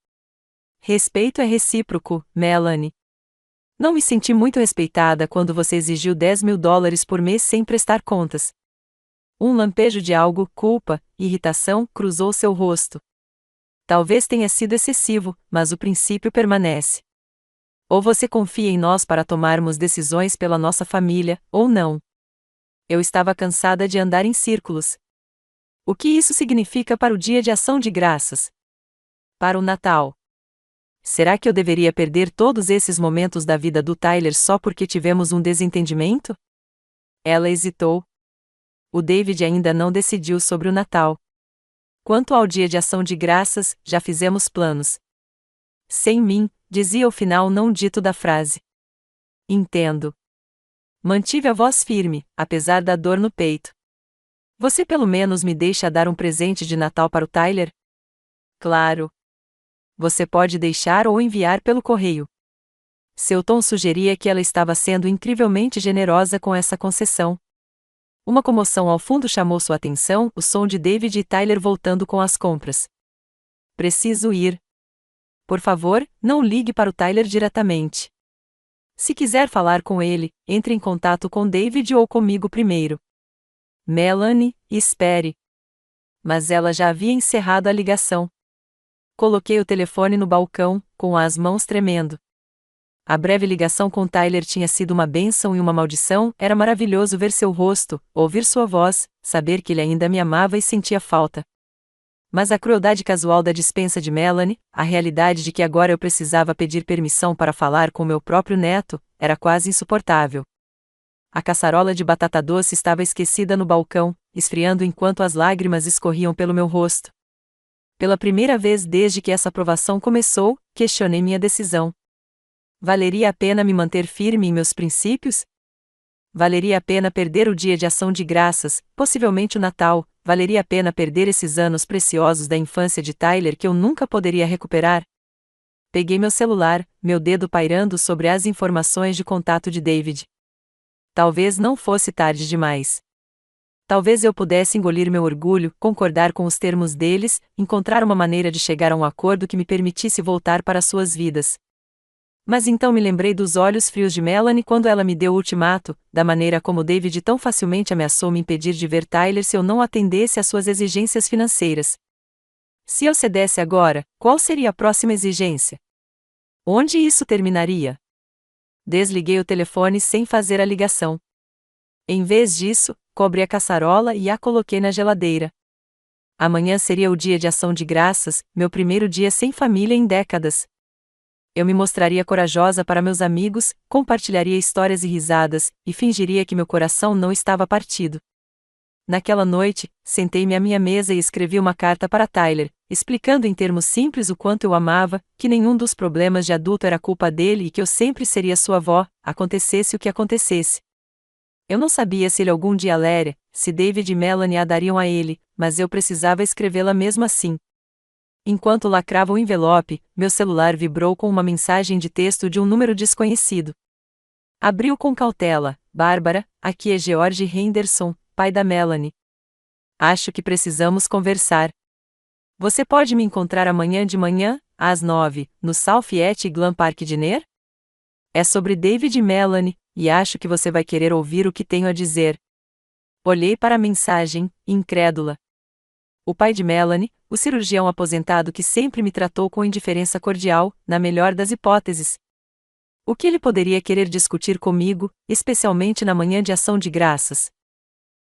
Respeito é recíproco, Melanie. Não me senti muito respeitada quando você exigiu $10.000 por mês sem prestar contas. Um lampejo de algo, culpa, irritação, cruzou seu rosto. Talvez tenha sido excessivo, mas o princípio permanece. Ou você confia em nós para tomarmos decisões pela nossa família, ou não. Eu estava cansada de andar em círculos. O que isso significa para o Dia de Ação de Graças? Para o Natal? Será que eu deveria perder todos esses momentos da vida do Tyler só porque tivemos um desentendimento? Ela hesitou. O David ainda não decidiu sobre o Natal. Quanto ao Dia de Ação de Graças, já fizemos planos. Sem mim, dizia o final não dito da frase. Entendo. Mantive a voz firme, apesar da dor no peito. Você pelo menos me deixa dar um presente de Natal para o Tyler? Claro. Você pode deixar ou enviar pelo correio. Seu tom sugeria que ela estava sendo incrivelmente generosa com essa concessão. Uma comoção ao fundo chamou sua atenção, o som de David e Tyler voltando com as compras. Preciso ir. Por favor, não ligue para o Tyler diretamente. Se quiser falar com ele, entre em contato com David ou comigo primeiro. Melanie, espere. Mas ela já havia encerrado a ligação. Coloquei o telefone no balcão, com as mãos tremendo. A breve ligação com Tyler tinha sido uma bênção e uma maldição. Era maravilhoso ver seu rosto, ouvir sua voz, saber que ele ainda me amava e sentia falta. Mas a crueldade casual da dispensa de Melanie, a realidade de que agora eu precisava pedir permissão para falar com meu próprio neto, era quase insuportável. A caçarola de batata doce estava esquecida no balcão, esfriando enquanto as lágrimas escorriam pelo meu rosto. Pela primeira vez desde que essa provação começou, questionei minha decisão. Valeria a pena me manter firme em meus princípios? Valeria a pena perder o dia de ação de graças, possivelmente o Natal? Valeria a pena perder esses anos preciosos da infância de Tyler que eu nunca poderia recuperar? Peguei meu celular, meu dedo pairando sobre as informações de contato de David. Talvez não fosse tarde demais. Talvez eu pudesse engolir meu orgulho, concordar com os termos deles, encontrar uma maneira de chegar a um acordo que me permitisse voltar para suas vidas. Mas então me lembrei dos olhos frios de Melanie quando ela me deu o ultimato, da maneira como David tão facilmente ameaçou me impedir de ver Tyler se eu não atendesse às suas exigências financeiras. Se eu cedesse agora, qual seria a próxima exigência? Onde isso terminaria? Desliguei o telefone sem fazer a ligação. Em vez disso, cobri a caçarola e a coloquei na geladeira. Amanhã seria o dia de ação de graças, meu primeiro dia sem família em décadas. Eu me mostraria corajosa para meus amigos, compartilharia histórias e risadas, e fingiria que meu coração não estava partido. Naquela noite, sentei-me à minha mesa e escrevi uma carta para Tyler, explicando em termos simples o quanto eu amava, que nenhum dos problemas de adulto era culpa dele e que eu sempre seria sua avó, acontecesse o que acontecesse. Eu não sabia se ele algum dia a leria, se David e Melanie a dariam a ele, mas eu precisava escrevê-la mesmo assim. Enquanto lacrava o envelope, meu celular vibrou com uma mensagem de texto de um número desconhecido. Abriu com cautela. Bárbara, aqui é George Henderson, pai da Melanie. Acho que precisamos conversar. Você pode me encontrar amanhã de manhã, às 9, no Southwest Glen Park Diner? É sobre David e Melanie, e acho que você vai querer ouvir o que tenho a dizer. Olhei para a mensagem, incrédula. O pai de Melanie, o cirurgião aposentado que sempre me tratou com indiferença cordial, na melhor das hipóteses. O que ele poderia querer discutir comigo, especialmente na manhã de ação de graças?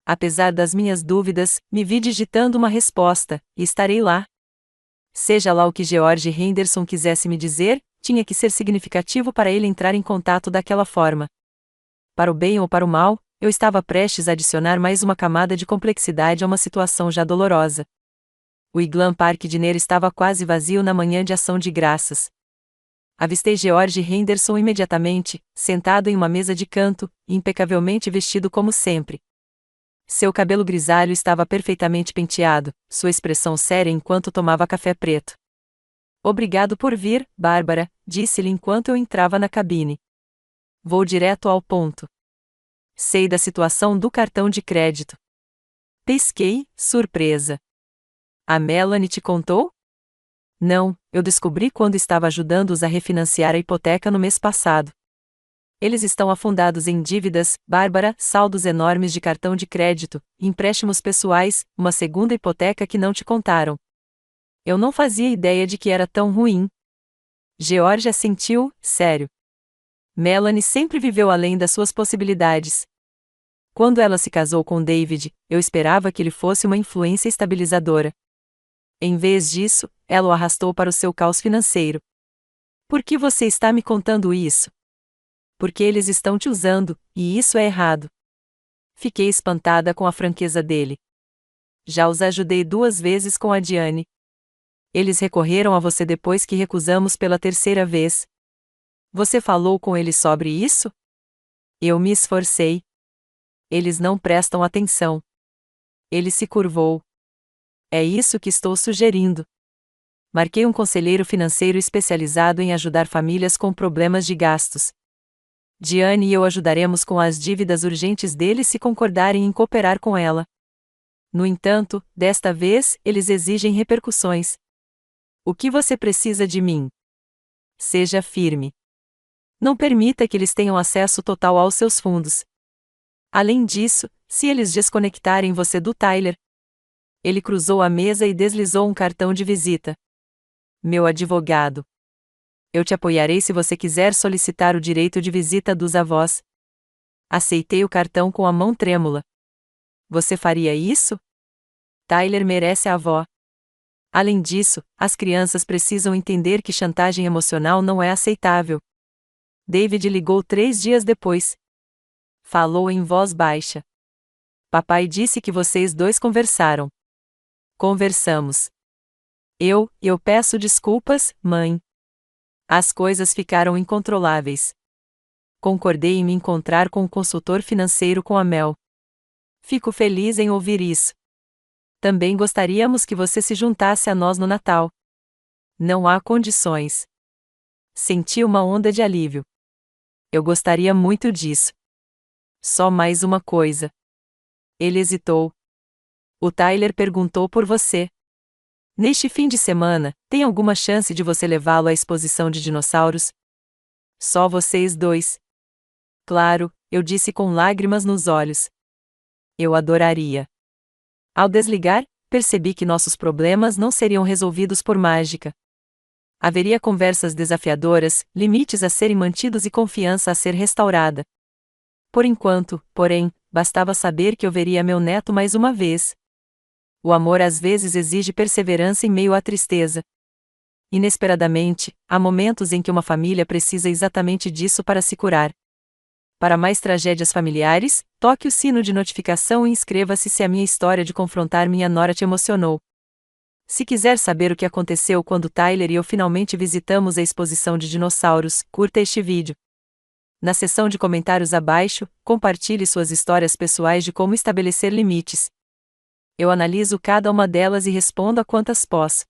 Apesar das minhas dúvidas, me vi digitando uma resposta, e estarei lá. Seja lá o que George Henderson quisesse me dizer, tinha que ser significativo para ele entrar em contato daquela forma. Para o bem ou para o mal, eu estava prestes a adicionar mais uma camada de complexidade a uma situação já dolorosa. O Glen Park Diner estava quase vazio na manhã de ação de graças. Avistei George Henderson imediatamente, sentado em uma mesa de canto, impecavelmente vestido como sempre. Seu cabelo grisalho estava perfeitamente penteado, sua expressão séria enquanto tomava café preto. Obrigado por vir, Bárbara, disse-lhe enquanto eu entrava na cabine. Vou direto ao ponto. Sei da situação do cartão de crédito. Pesquei, surpresa. A Melanie te contou? Não, eu descobri quando estava ajudando-os a refinanciar a hipoteca no mês passado. Eles estão afundados em dívidas, Bárbara, saldos enormes de cartão de crédito, empréstimos pessoais, uma segunda hipoteca que não te contaram. Eu não fazia ideia de que era tão ruim. George assentiu, sério. Melanie sempre viveu além das suas possibilidades. Quando ela se casou com David, eu esperava que ele fosse uma influência estabilizadora. Em vez disso, ela o arrastou para o seu caos financeiro. Por que você está me contando isso? Porque eles estão te usando, e isso é errado. Fiquei espantada com a franqueza dele. Já os ajudei 2 vezes com a Diane. Eles recorreram a você depois que recusamos pela 3ª vez. Você falou com eles sobre isso? Eu me esforcei. Eles não prestam atenção. Ele se curvou. É isso que estou sugerindo. Marquei um conselheiro financeiro especializado em ajudar famílias com problemas de gastos. Diane e eu ajudaremos com as dívidas urgentes deles se concordarem em cooperar com ela. No entanto, desta vez, eles exigem repercussões. O que você precisa de mim? Seja firme. Não permita que eles tenham acesso total aos seus fundos. Além disso, se eles desconectarem você do Tyler. Ele cruzou a mesa e deslizou um cartão de visita. Meu advogado. Eu te apoiarei se você quiser solicitar o direito de visita dos avós. Aceitei o cartão com a mão trêmula. Você faria isso? Tyler merece a avó. Além disso, as crianças precisam entender que chantagem emocional não é aceitável. David ligou 3 dias depois. Falou em voz baixa. Papai disse que vocês dois conversaram. Conversamos. Eu peço desculpas, mãe. As coisas ficaram incontroláveis. Concordei em me encontrar com o consultor financeiro com a Mel. Fico feliz em ouvir isso. Também gostaríamos que você se juntasse a nós no Natal. Não há condições. Senti uma onda de alívio. Eu gostaria muito disso. Só mais uma coisa. Ele hesitou. O Tyler perguntou por você. Neste fim de semana, tem alguma chance de você levá-lo à exposição de dinossauros? Só vocês dois. Claro, eu disse com lágrimas nos olhos. Eu adoraria. Ao desligar, percebi que nossos problemas não seriam resolvidos por mágica. Haveria conversas desafiadoras, limites a serem mantidos e confiança a ser restaurada. Por enquanto, porém, bastava saber que eu veria meu neto mais uma vez. O amor às vezes exige perseverança em meio à tristeza. Inesperadamente, há momentos em que uma família precisa exatamente disso para se curar. Para mais tragédias familiares, toque o sino de notificação e inscreva-se se a minha história de confrontar minha nora te emocionou. Se quiser saber o que aconteceu quando Tyler e eu finalmente visitamos a exposição de dinossauros, curta este vídeo. Na seção de comentários abaixo, compartilhe suas histórias pessoais de como estabelecer limites. Eu analiso cada uma delas e respondo a quantas posso.